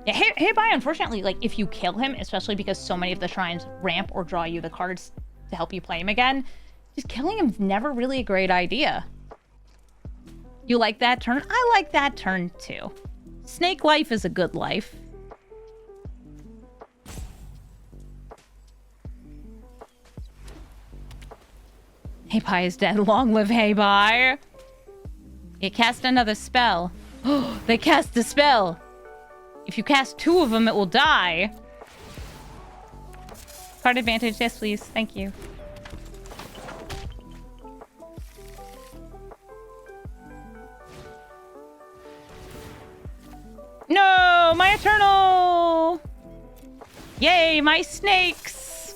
Speaker 1: Yeah, Hey Bye, unfortunately, like, if you kill him, especially because so many of the shrines ramp or draw you the cards to help you play him again, just killing him's never really a great idea. You like that turn? I like that turn, too. Snake life is a good life. Hey Bye is dead. Long live Hey Bye. You cast another spell. They cast a spell. If you cast 2 of them, it will die. Card advantage, yes please. Thank you. No, my Eternal! Yay, my snakes!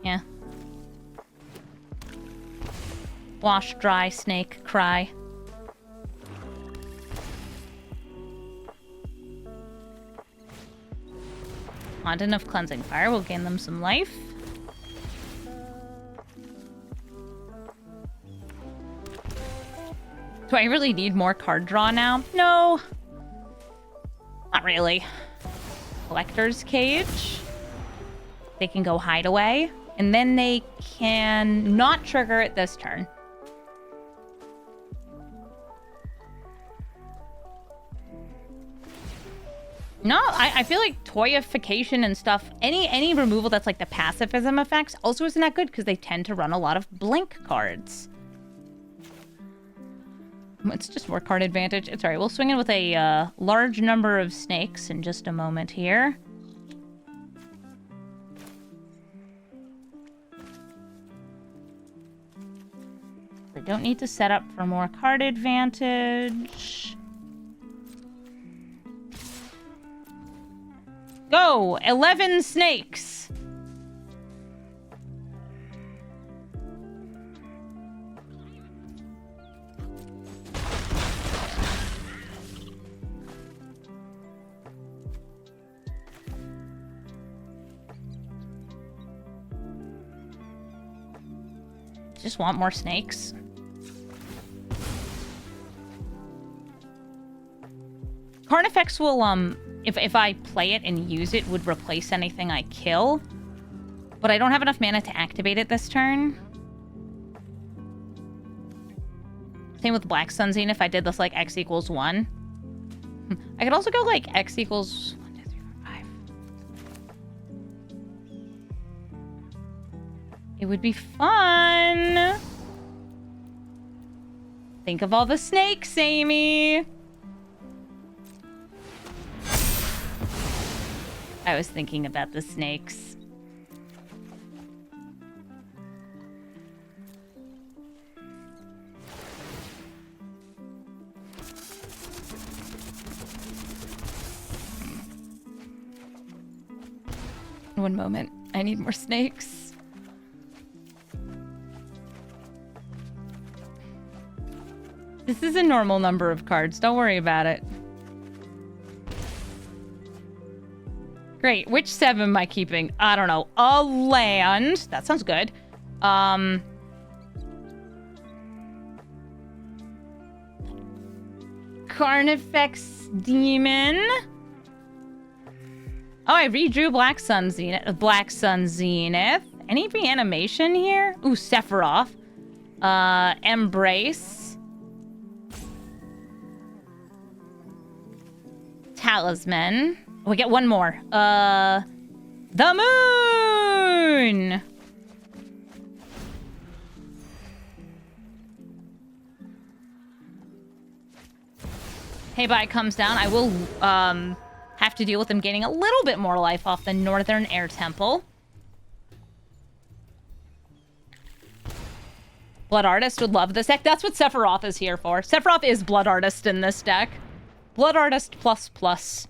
Speaker 1: Yeah. Wash, dry, snake, cry. Not enough cleansing fire. We'll gain them some life. Do I really need more card draw now? No. Not really. Collector's Cage. They can go Hideaway. And then they can not trigger it this turn. No, I feel like toyification and stuff, any removal that's like the pacifism effects also isn't that good because they tend to run a lot of blink cards. It's just more card advantage. It's alright, we'll swing in with a large number of snakes in just a moment here. We don't need to set up for more card advantage. Go! 11 snakes! Just want more snakes. Carnifex will, if I play it and use it, would replace anything I kill. But I don't have enough mana to activate it this turn. Same with Black Sun Zenith if I did this like X equals 1. I could also go like X equals 1, 2, 3, 4, 5. It would be fun. Think of all the snakes, Amy. I was thinking about the snakes. One moment. I need more snakes. This is a normal number of cards. Don't worry about it. Great. Which 7 am I keeping? I don't know. A land. That sounds good. Carnifex Demon. Oh, I redrew Black Sun Zenith. Black Sun Zenith. Any reanimation here? Ooh, Sephiroth. Embrace. Talisman. We get one more. The moon! Hey, Bye comes down. I will, have to deal with them gaining a little bit more life off the Northern Air Temple. Blood Artist would love this deck. That's what Sephiroth is here for. Sephiroth is Blood Artist in this deck. Blood Artist plus plus.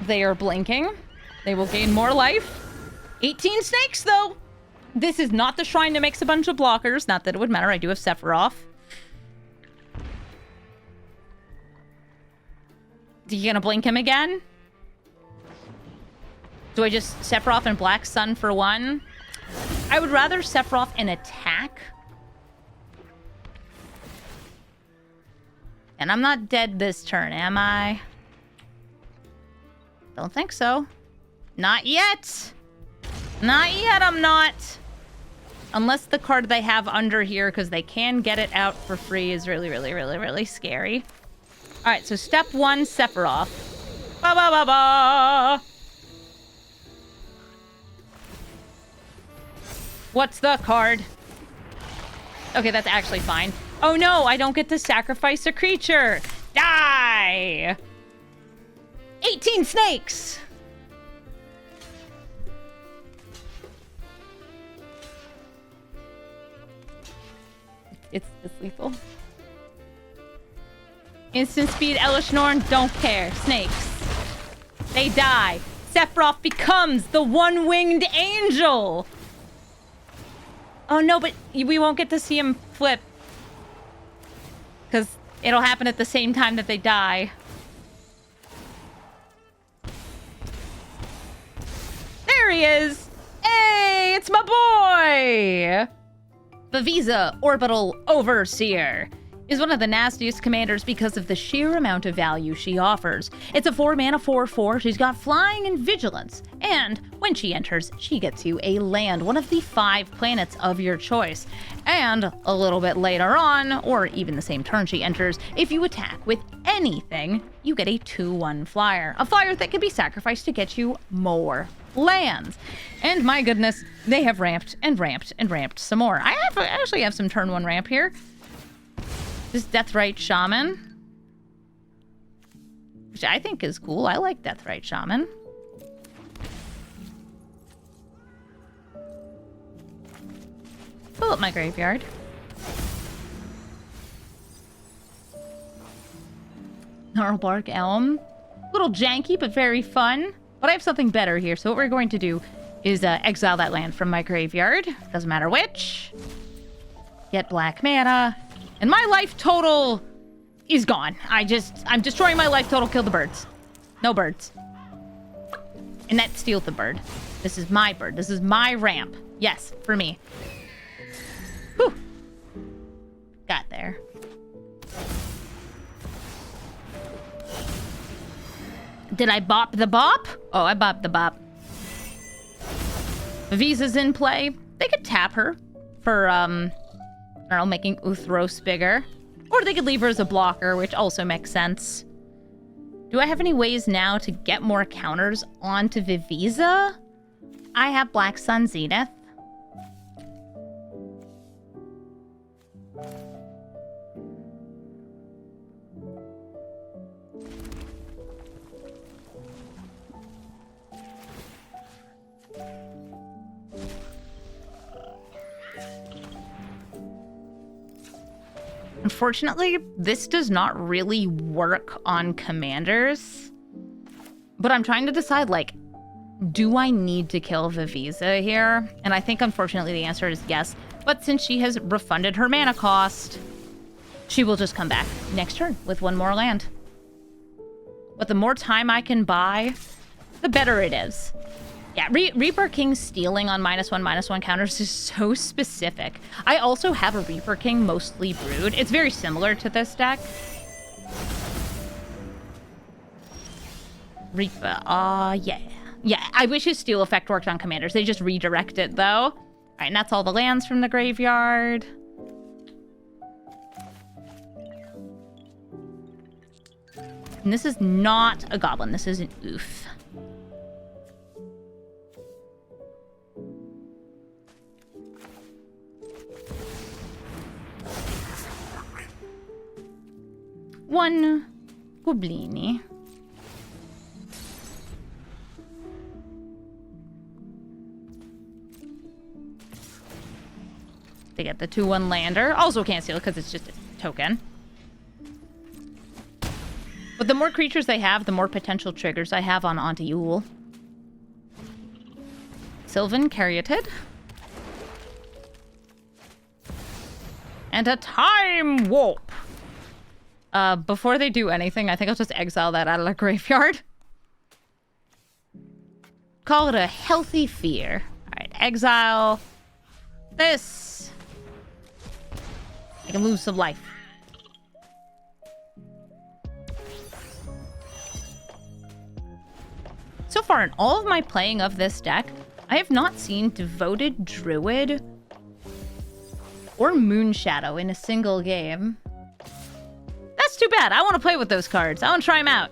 Speaker 1: They are blinking. They will gain more life. 18 snakes, though. This is not the shrine that makes a bunch of blockers. Not that it would matter. I do have Sephiroth. Are you gonna blink him again? Do I just Sephiroth and Black Sun for 1? I would rather Sephiroth and attack. And I'm not dead this turn, am I? Don't think so. Not yet. Not yet, I'm not. Unless the card they have under here, because they can get it out for free, is really, really, really, really scary. Alright, so step 1, Sephiroth. Ba ba ba ba! What's the card? Okay, that's actually fine. Oh no, I don't get to sacrifice a creature. Die! 18 snakes! It's lethal. Instant speed, Elish Norn, don't care. Snakes. They die. Sephiroth becomes the one-winged angel! Oh no, but we won't get to see him flip. Because it'll happen at the same time that they die. There he is! Hey, it's my boy! Vivisa, Orbital Overseer, is one of the nastiest commanders because of the sheer amount of value she offers. It's a 4-mana 4/4, she's got flying and vigilance, and when she enters, she gets you a land, one of the 5 planets of your choice. And a little bit later on, or even the same turn she enters, if you attack with anything, you get a 2/1 flyer. A flyer that can be sacrificed to get you more lands. And my goodness, they have ramped and ramped and ramped some more. I actually have some turn 1 ramp here. This Deathrite Shaman, which I think is cool. I like Deathrite Shaman. Fill up my graveyard. Gnarlbark Elm. Little janky, but very fun. But I have something better here, so what we're going to do is exile that land from my graveyard. Doesn't matter which. Get black mana. And my life total is gone. I'm destroying my life total. Kill the birds. No birds. And that steals the bird. This is my bird. This is my ramp. Yes, for me. Whew. Got there. Did I bop the bop? Oh, I bopped the bop. Visa's in play. They could tap her for, I don't know, making Uthros bigger. Or they could leave her as a blocker, which also makes sense. Do I have any ways now to get more counters onto Vivisa? I have Black Sun Zenith. Unfortunately, this does not really work on commanders. But I'm trying to decide, like, do I need to kill Vivisa here? And I think, unfortunately, the answer is yes. But since she has refunded her mana cost, she will just come back next turn with 1 more land. But the more time I can buy, the better it is. Yeah, Reaper King stealing on -1/-1 counters is so specific. I also have a Reaper King mostly brewed. It's very similar to this deck. Reaper, yeah. Yeah, I wish his steal effect worked on commanders. They just redirect it, though. All right, and that's all the lands from the graveyard. And this is not a goblin. This is an oof. One Goblini. They get the 2/1 lander. Also can't steal because it's just a token. But the more creatures they have, the more potential triggers I have on Auntie Ool. Sylvan Caryatid. And a Time Warp. Before they do anything, I think I'll just exile that out of the graveyard. Call it a healthy fear. Alright, exile this. I can lose some life. So far, in all of my playing of this deck, I have not seen Devoted Druid or Moonshadow in a single game. That's too bad. I want to play with those cards. I want to try them out.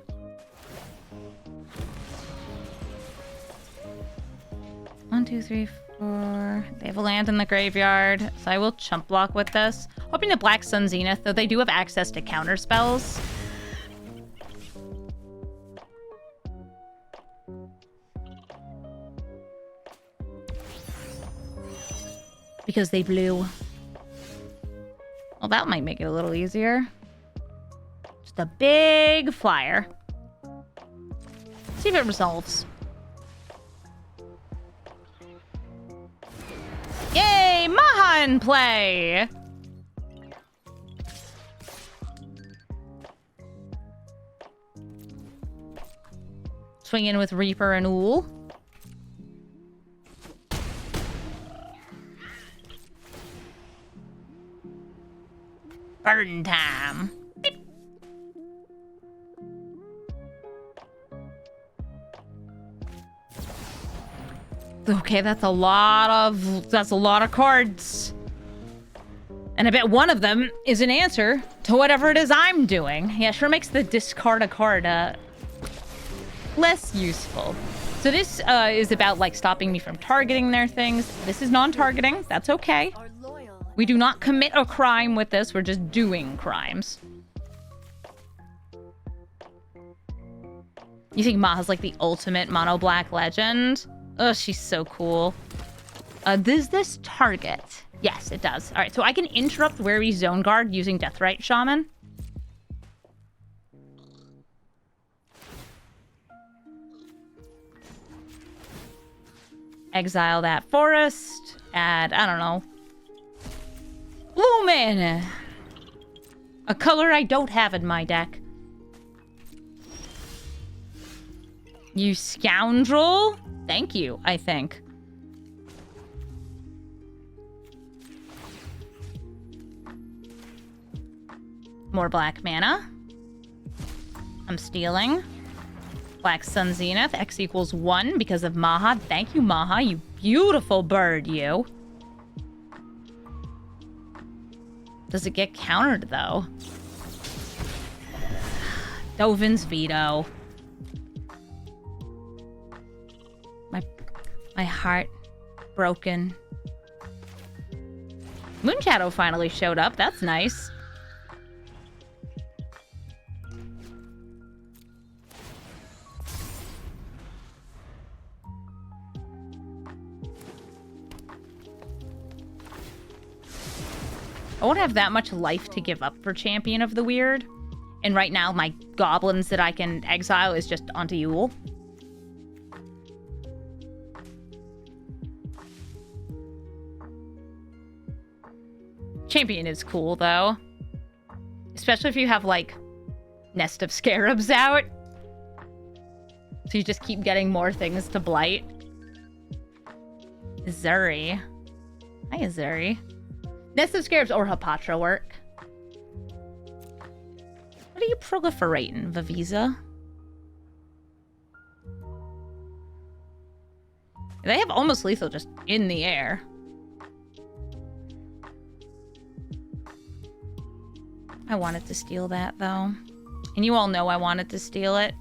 Speaker 1: 1, 2, 3, Or they have a land in the graveyard, so I will chump block with this. Hoping to Black Sun Zenith, though they do have access to counter spells. Because they blew. Well, that might make it a little easier. Just a big flyer. See if it resolves. Yay! Maha in play! Swing in with Reaper and Ool. Burn time. Beep. Okay, that's a lot of cards. And I bet one of them is an answer to whatever it is I'm doing. Yeah, sure makes the discard a card less useful. So this is about like stopping me from targeting their things. This is non-targeting. That's okay. We do not commit a crime with this. We're just doing crimes. You think Maha's like the ultimate mono black legend? Oh, she's so cool. Does this target? Yes, it does. All right, so I can interrupt Wary Zone Guard using Deathrite Shaman. Exile that forest. Add, I don't know. Lumen! A color I don't have in my deck. You scoundrel? Thank you, I think. More black mana. I'm stealing. Black Sun Zenith. X equals 1 because of Maha. Thank you, Maha. You beautiful bird, you. Does it get countered, though? Dovin's Veto. My heart broken. Moonshadow finally showed up. That's nice. I won't have that much life to give up for Champion of the Weird. And right now, my goblins that I can exile is just Auntie Ool. Champion is cool, though. Especially if you have, like, Nest of Scarabs out. So you just keep getting more things to Blight. Zuri. Hi, Zuri. Nest of Scarabs or Hapatra work. What are you proliferating, Vavisa? They have almost lethal just in the air. I wanted to steal that, though. And you all know I wanted to steal it.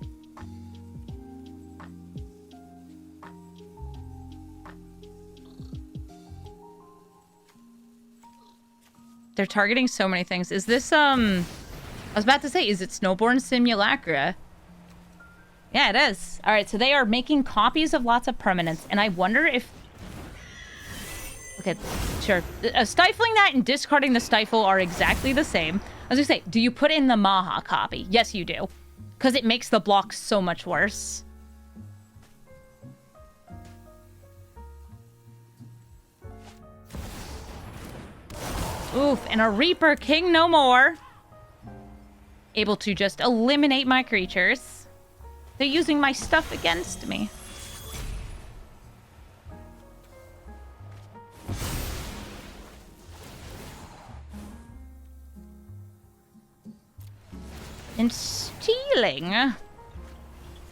Speaker 1: They're targeting so many things. Is this, I was about to say, is it Snowborn Simulacra? Yeah, it is. All right, so they are making copies of lots of permanents, and I wonder if... Okay, sure. Stifling that and discarding the stifle are exactly the same. I was gonna say, do you put in the Maha copy? Yes, you do. Because it makes the block so much worse. Oof, and a Reaper King no more. Able to just eliminate my creatures. They're using my stuff against me. And stealing. What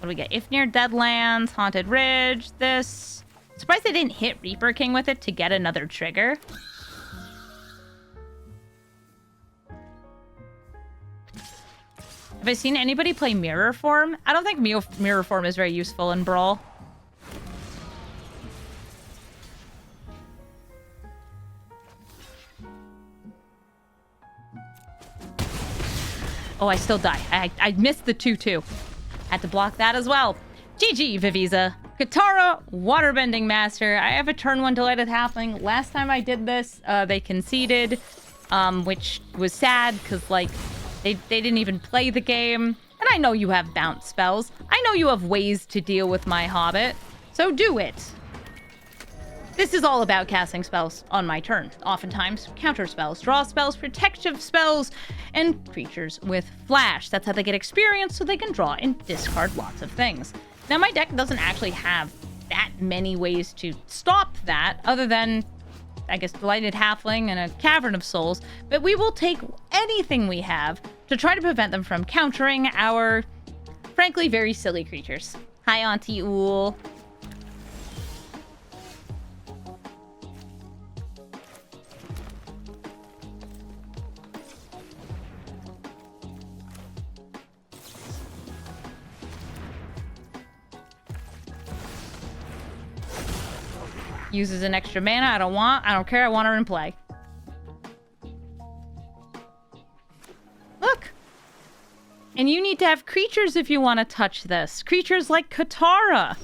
Speaker 1: do we get? If near Deadlands, Haunted Ridge, this. Surprised they didn't hit Reaper King with it to get another trigger. Have I seen anybody play Mirror Form? I don't think Mirror Form is very useful in Brawl. Oh, I still die. I missed the 2-2. Had to block that as well. GG, Vivisa. Katara, Waterbending Master. I have a turn 1 Delighted Halfling. Last time I did this, they conceded, which was sad because, like, they didn't even play the game. And I know you have bounce spells. I know you have ways to deal with my Hobbit. So do it. This is all about casting spells on my turn. Oftentimes, counter spells, draw spells, protective spells, and creatures with flash. That's how they get experience so they can draw and discard lots of things. Now, my deck doesn't actually have that many ways to stop that, other than, I guess, Delighted Halfling and a Cavern of Souls, but we will take anything we have to try to prevent them from countering our, frankly, very silly creatures. Hi, Auntie Ool. Uses an extra mana. I don't care. I want her in play. Look. And you need to have creatures if you want to touch this. Creatures like Katara.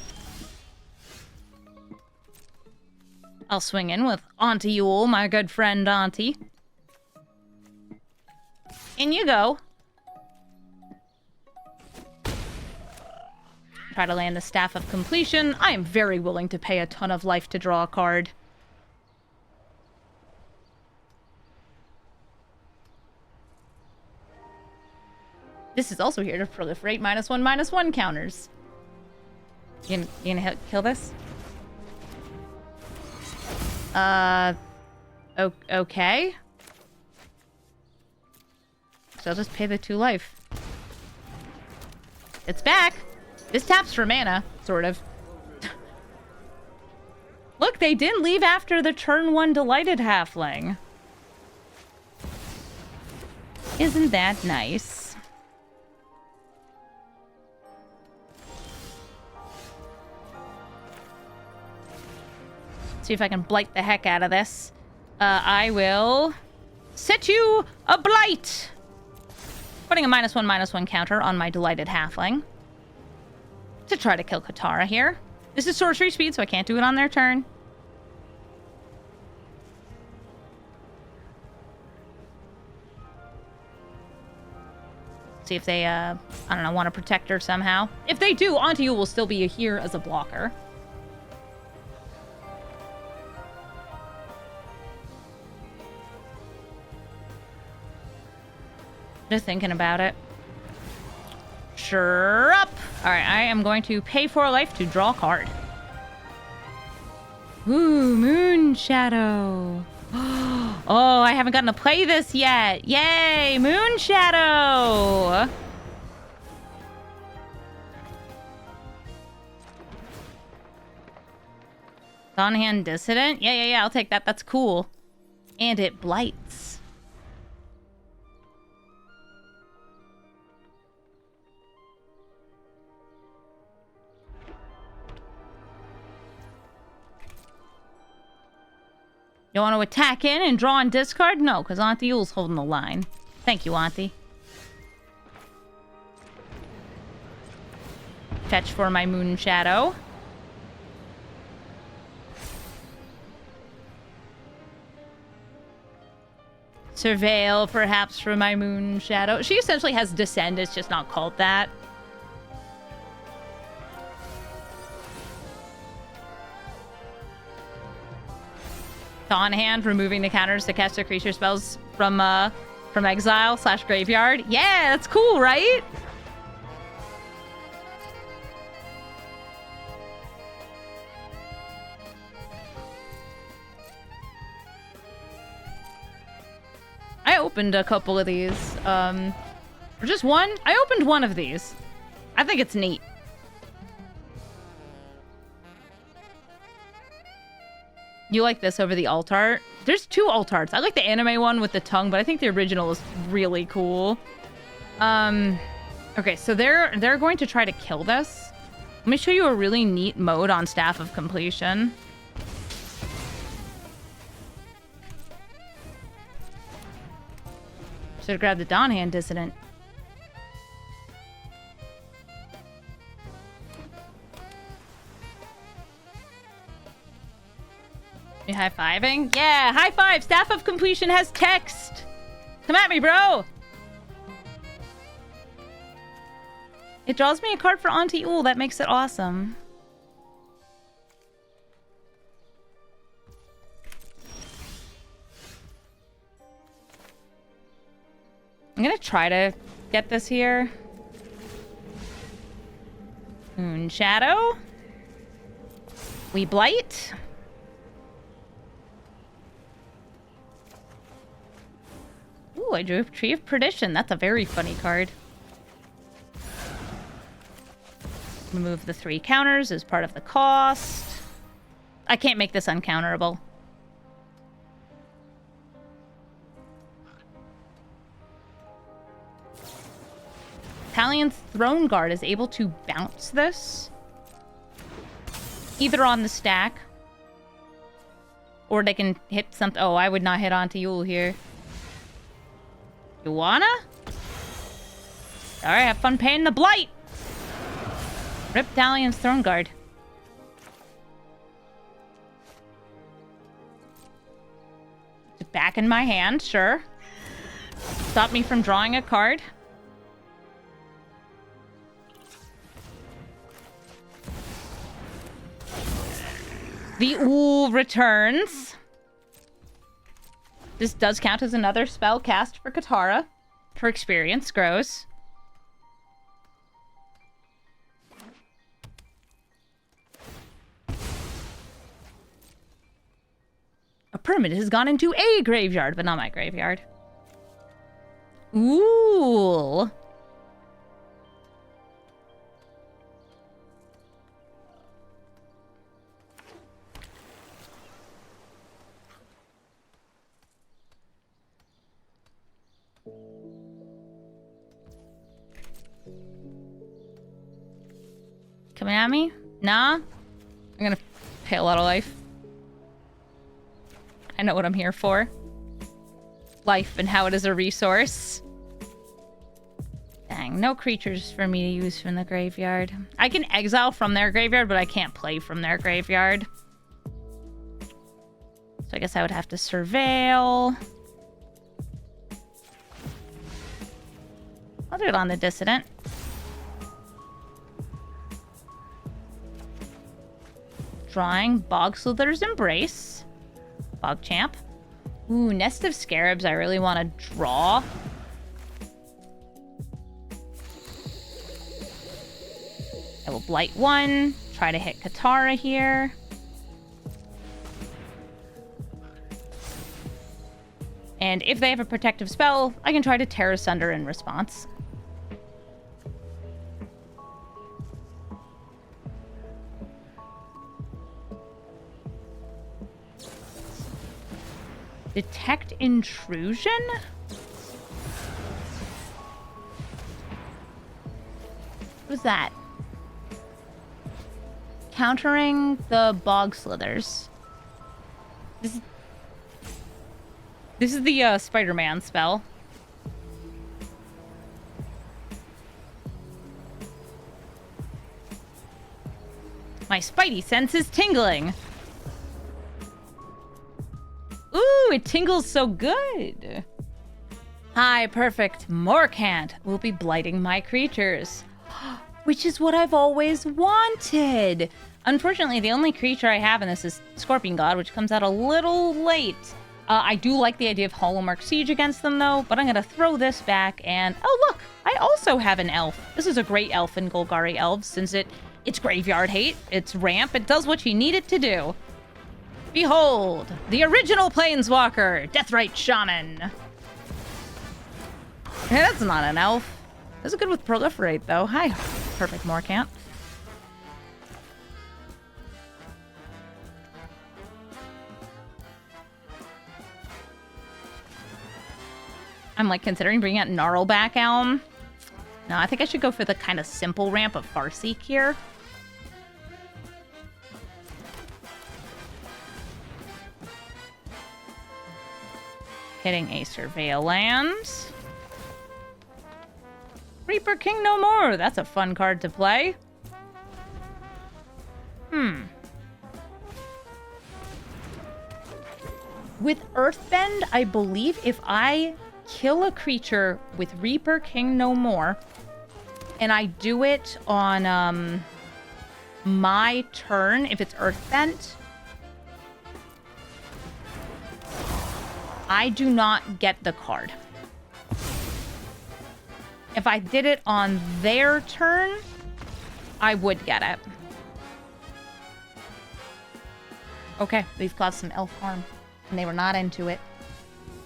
Speaker 1: I'll swing in with Auntie Ool, my good friend Auntie. In you go. Try to land the Staff of Completion. I am very willing to pay a ton of life to draw a card. This is also here to proliferate -1/-1 counters. You gonna kill this? Okay. So I'll just pay the 2 life. It's back! This taps for mana, sort of. Look, they didn't leave after the turn 1 Delighted Halfling. Isn't that nice? See if I can blight the heck out of this. I will set you a Blight! Putting a -1/-1 counter on my Delighted Halfling. To try to kill Katara here. This is sorcery speed, so I can't do it on their turn. See if they, I don't know, want to protect her somehow. If they do, Auntie Ool will still be here as a blocker. Just thinking about it. Sure up. All right, I am going to pay 4 life to draw a card. Ooh, Moon Shadow. Oh, I haven't gotten to play this yet. Yay, Moon Shadow. On-hand Dissident? Yeah, I'll take that. That's cool. And it blights. You want to attack in and draw and discard? No, because Auntie Ool's holding the line. Thank you, Auntie. Fetch for my Moon Shadow. Surveil, perhaps, for my Moon Shadow. She essentially has Descend, it's just not called that. On hand, removing the counters to cast their creature spells from exile / graveyard. Yeah, that's cool, right? I opened a couple of these. Or just one? I opened one of these. I think it's neat. You like this over the alt art? There's 2 alt arts. I like the anime one with the tongue, but I think the original is really cool. Okay, so they're going to try to kill this. Let me show you a really neat mode on Staff of Completion. Should have grabbed the Dawn Hand Dissident. high-fiving? Yeah, high five! Staff of Completion has text! Come at me, bro! It draws me a card for Auntie Ool. That makes it awesome. I'm gonna try to get this here. Moon Shadow. We Blight. Ooh, I drew Tree of Perdition. That's a very funny card. Remove the 3 counters as part of the cost. I can't make this uncounterable. Italian Throne Guard is able to bounce this. Either on the stack. Or they can hit something. Oh, I would not hit Auntie Ool here. You wanna? Alright, have fun paying the Blight! Rip Dalian's Throne Guard. Just back in my hand, sure. Stop me from drawing a card. The Ool returns. This does count as another spell cast for Katara. Her experience grows. A permit has gone into a graveyard, but not my graveyard. Ooh. Coming at me? Nah. I'm gonna pay a lot of life. I know what I'm here for. Life and how it is a resource. Dang, no creatures for me to use from the graveyard. I can exile from their graveyard, but I can't play from their graveyard. So I guess I would have to surveil. I'll do it on the Dissident. Drawing Bog Slither's Embrace. Bog Champ. Ooh, Nest of Scarabs I really want to draw. I will Blight 1. Try to hit Katara here. And if they have a protective spell, I can try to tear asunder in response. Detect Intrusion? What was that? Countering the Bog Slithers. This is the Spider-Man spell. My spidey sense is tingling. Ooh, it tingles so good. Hi, perfect. Morkant will be blighting my creatures. Which is what I've always wanted. Unfortunately, the only creature I have in this is Scorpion God, which comes out a little late. I do like the idea of Hallmark Siege against them, though, but I'm going to throw this back and... Oh, look! I also have an elf. This is a great elf in Golgari Elves, since it's graveyard hate, it's ramp, it does what you need it to do. Behold, the original Planeswalker, Deathrite Shaman. Hey, that's not an elf. This is good with Proliferate, though. Hi, perfect Morkant. I'm like considering bringing out Gnarlback Elm. No, I think I should go for the kind of simple ramp of Farseek here. Hitting a Surveil Lands. Reaper King No More. That's a fun card to play. With Earthbend, I believe if I kill a creature with Reaper King No More, and I do it on my turn, if it's Earthbent, I do not get the card. If I did it on their turn, I would get it. Okay, we've caused some elf harm, and they were not into it.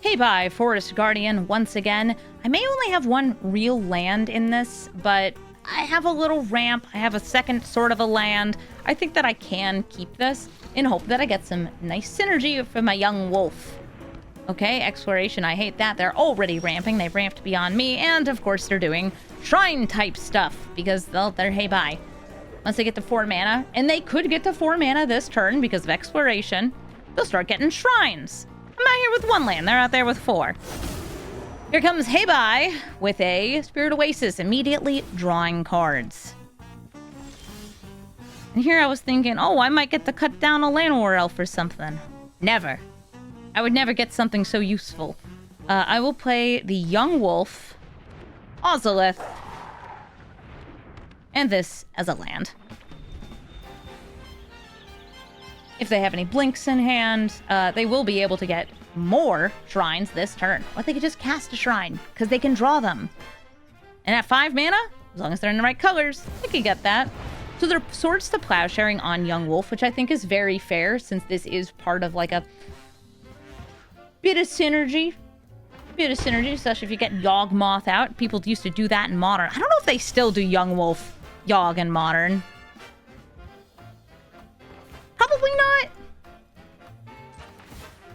Speaker 1: Hey, bye, Forest Guardian, once again. I may only have one real land in this, but I have a little ramp. I have a second sort of a land. I think that I can keep this in hope that I get some nice synergy for my young wolf. Okay, exploration, I hate that. They're already ramping. They've ramped beyond me, and of course they're doing shrine-type stuff, because they're hey, bye. Once they get to 4 mana, and they could get to 4 mana this turn because of exploration, they'll start getting shrines. I'm out here with 1 land. They're out there with 4. Here comes Hey Bye with a Spirit Oasis, immediately drawing cards. And here I was thinking, oh, I might get to cut down a Llanowar Elf or something. Never. I would never get something so useful. I will play the Young Wolf, Ozolith, and this as a land. If they have any blinks in hand, they will be able to get more shrines this turn. Or they could just cast a shrine, because they can draw them. And at 5 mana, as long as they're in the right colors, they can get that. So they're Swords to Plowsharing on Young Wolf, which I think is very fair, since this is part of like a bit of synergy. Especially if you get Yawgmoth out. People used to do that in Modern. I don't know if they still do Young Wolf Yawg in Modern. Probably not.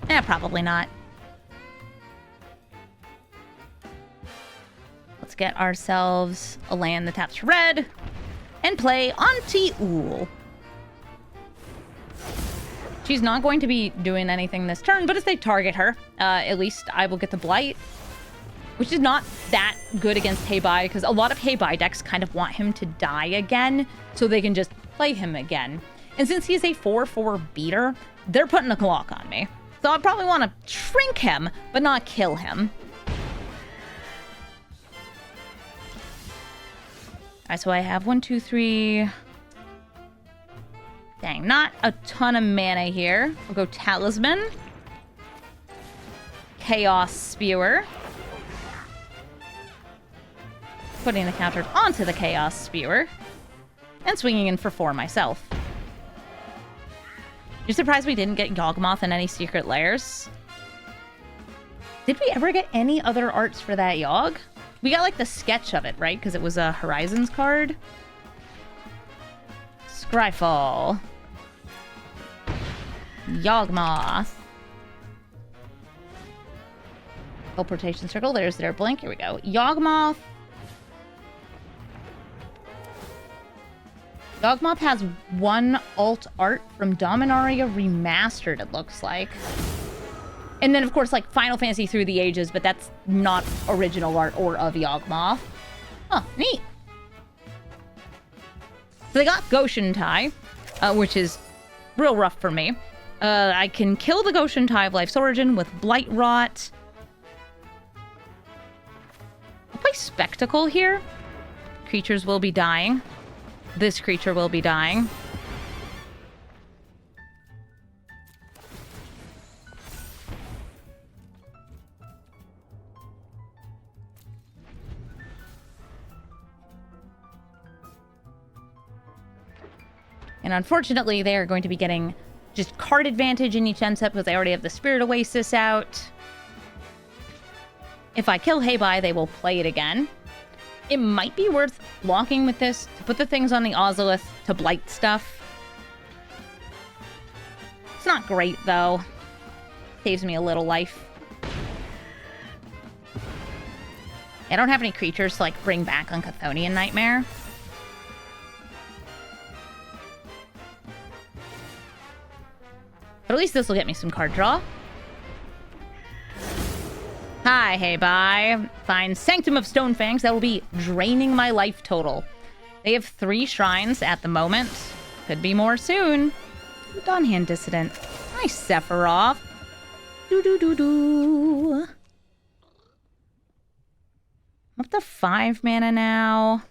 Speaker 1: Yeah, probably not. Let's get ourselves a land that taps red and play Auntie Ool. She's not going to be doing anything this turn, but if they target her, at least I will get the Blight, which is not that good against Hey Bye, because a lot of Hey Bye decks kind of want him to die again, so they can just play him again. And since he's a 4/4 beater, they're putting a clock on me. So I'd probably want to shrink him, but not kill him. Alright, so I have 1, 2, 3... Dang, not a ton of mana here. We'll go Talisman. Chaos Spewer. Putting the counter onto the Chaos Spewer. And swinging in for 4 myself. You're surprised we didn't get Yawgmoth in any secret lairs? Did we ever get any other arts for that Yawg? We got like the sketch of it, right? Because it was a Horizons card. Scryfall. Yawgmoth. Teleportation circle. There's their blink. Here we go. Yawgmoth. Yawgmoth has 1 alt art from Dominaria Remastered, it looks like. And then, of course, like Final Fantasy Through the Ages, but that's not original art or of Yawgmoth. Oh, neat. So they got Goshen Tai, which is real rough for me. I can kill the Goshen Tai of Life's Origin with Blight Rot. I'll play Spectacle here. Creatures will be dying. This creature will be dying. And unfortunately, they are going to be getting just card advantage in each end step because they already have the Spirit Oasis out. If I kill Hey Bye, they will play it again. It might be worth blocking with this to put the things on the Ozolith to blight stuff. It's not great, though. Saves me a little life. I don't have any creatures to, like, bring back on Chthonian Nightmare. But at least this will get me some card draw. Hi, Hey Bye. Find Sanctum of Stonefangs. That will be draining my life total. They have 3 shrines at the moment. Could be more soon. Dawnhand Dissident. Nice Sephiroth. I'm up to 5 mana now.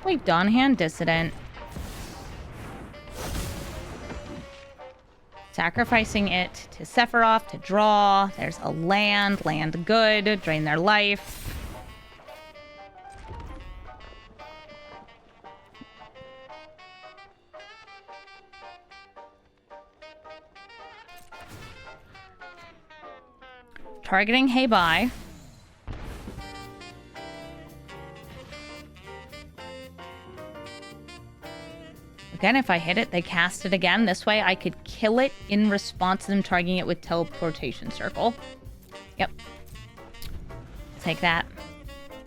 Speaker 1: Wait, Dawnhand Dissident. Sacrificing it to Sephiroth to draw. There's a land good, drain their life. Targeting Hey Bye. Again, if I hit it, they cast it again. This way, I could kill it in response to them targeting it with Teleportation Circle. Yep. Take that.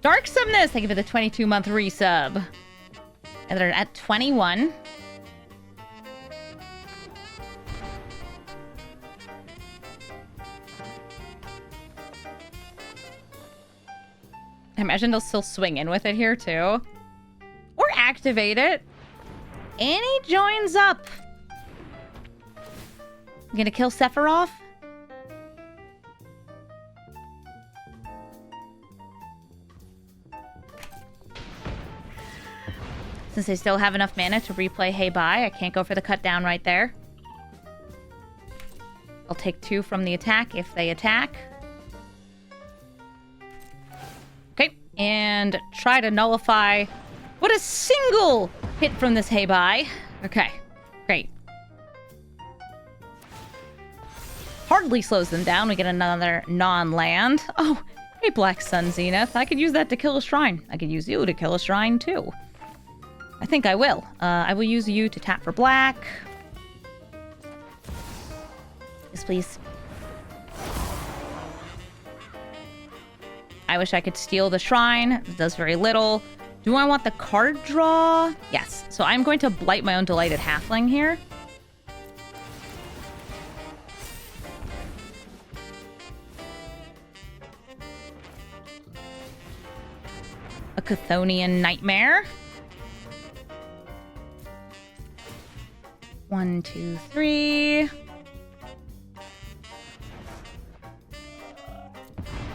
Speaker 1: Dark Sumnus! Thank you for the 22-month resub. And they're at 21. I imagine they'll still swing in with it here, too. Or activate it. Annie joins up. I'm gonna kill Sephiroth. Since they still have enough mana to replay Hey Bye, I can't go for the cut down right there. I'll take 2 from the attack if they attack. Okay, and try to nullify what a single hit from this Hey Bye. Okay, great. Hardly slows them down. We get another non-land. Oh, hey, Black Sun Zenith. I could use that to kill a shrine. I could use you to kill a shrine, too. I think I will. I will use you to tap for black. Yes, please. I wish I could steal the shrine. It does very little. Do I want the card draw? Yes. So I'm going to Blight my own Delighted Halfling here. A Chthonian Nightmare. 1, 2, 3.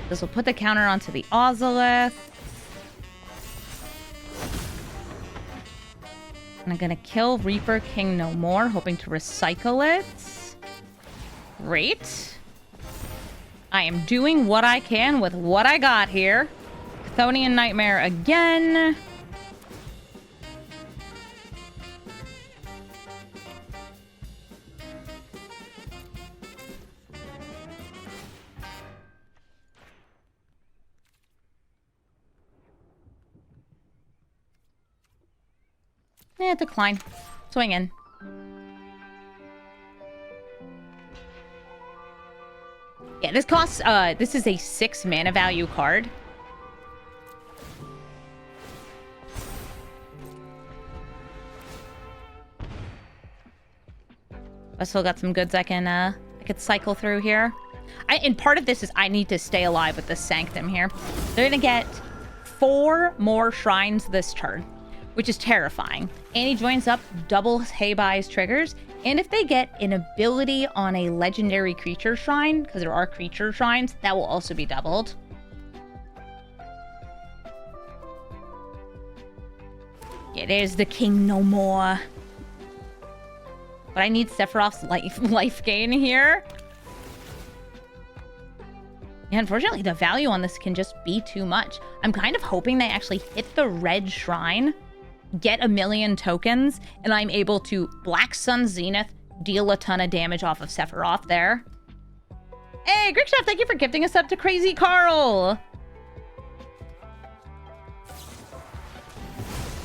Speaker 1: This will put the counter onto the Ozolith. And I'm gonna kill Reaper King no more, hoping to recycle it. Great. I am doing what I can with what I got here. Chthonian Nightmare again. Decline. Swing in. Yeah, this costs, this is a 6 mana value card. I still got some goods I could cycle through here. And part of this is I need to stay alive with the Sanctum here. They're gonna get 4 more shrines this turn, which is terrifying. Annie joins up, doubles Hey Bye's triggers, and if they get an ability on a legendary creature shrine, because there are creature shrines, that will also be doubled. Yeah, there's the king no more. But I need Sephiroth's life gain here. Yeah, unfortunately, the value on this can just be too much. I'm kind of hoping they actually hit the red shrine, get a million tokens, and I'm able to Black Sun Zenith, deal a ton of damage off of Sephiroth there. Hey, Grickchef, thank you for gifting us up to Crazy Carl.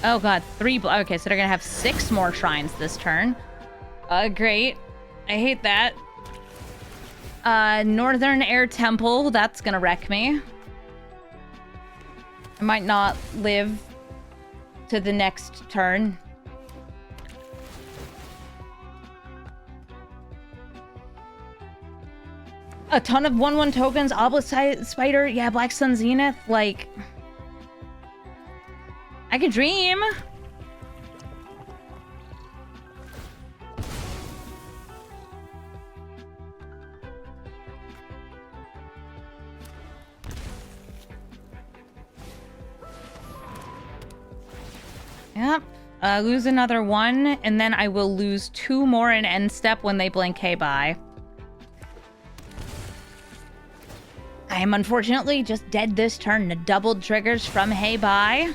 Speaker 1: Oh god, 3... Okay, so they're gonna have 6 more shrines this turn. Great. I hate that. Northern Air Temple, that's gonna wreck me. I might not live to the next turn. A ton of 1/1 tokens, Obelisk Spider, yeah, Black Sun Zenith, like... I could dream. Yep. Lose another one, and then I will lose 2 more in end step when they blink hey bye. I am unfortunately just dead this turn to doubled triggers from hey bye.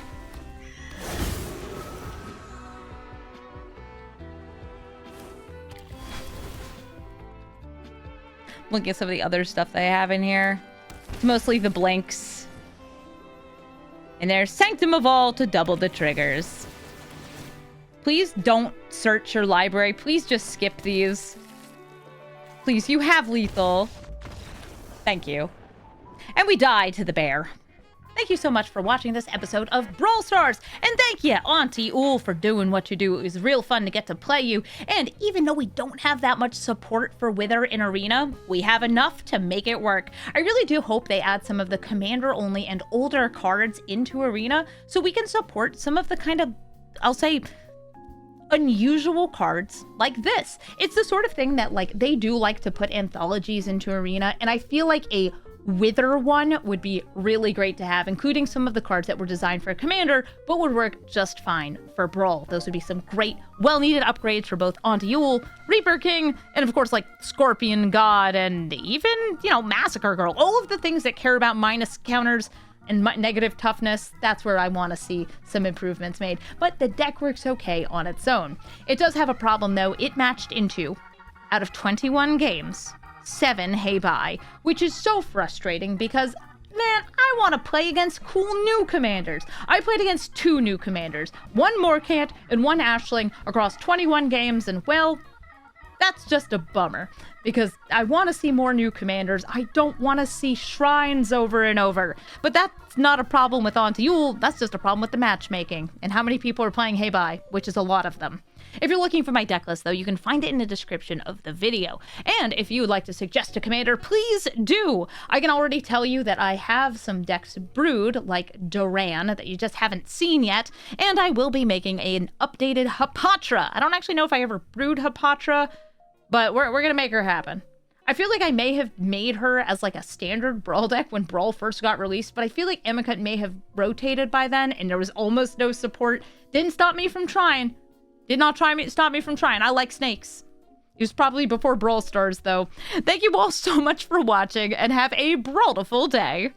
Speaker 1: Looking at some of the other stuff they have in here. It's mostly the blinks. And there's Sanctum of All to double the triggers. Please don't search your library. Please just skip these. Please, you have lethal. Thank you. And we die to the bear. Thank you so much for watching this episode of Brawl Stars. And thank you, Auntie Ool, for doing what you do. It was real fun to get to play you. And even though we don't have that much support for Wither in Arena, we have enough to make it work. I really do hope they add some of the commander-only and older cards into Arena so we can support some of the kind of, I'll say, unusual cards like this. It's the sort of thing that, like, they do like to put anthologies into Arena, and I feel like a Wither one would be really great to have, including some of the cards that were designed for Commander, but would work just fine for Brawl. Those would be some great, well-needed upgrades for both Auntie Ool, Reaper King, and of course, like, Scorpion God, and even, you know, Massacre Girl. All of the things that care about minus counters and negative toughness, that's where I want to see some improvements made. But the deck works okay on its own. It does have a problem, though. It matched into, out of 21 games, 7 hey bye, which is so frustrating because, man, I want to play against cool new commanders. I played against 2 new commanders, 1 Morkant and 1 Ashling across 21 games, and well, that's just a bummer because I want to see more new commanders. I don't want to see shrines over and over. But that's not a problem with Auntie Ool. That's just a problem with the matchmaking and how many people are playing hey bye, which is a lot of them. If you're looking for my deck list, though, you can find it in the description of the video. And if you would like to suggest a commander, please do. I can already tell you that I have some decks brewed, like Duran, that you just haven't seen yet. And I will be making an updated Hapatra. I don't actually know if I ever brewed Hapatra, but we're going to make her happen. I feel like I may have made her as like a standard Brawl deck when Brawl first got released, but I feel like Emikut may have rotated by then and there was almost no support. Didn't stop me from trying. Did not stop me from trying. I like snakes. It was probably before Brawl Stars, though. Thank you all so much for watching, and have a brawlful day.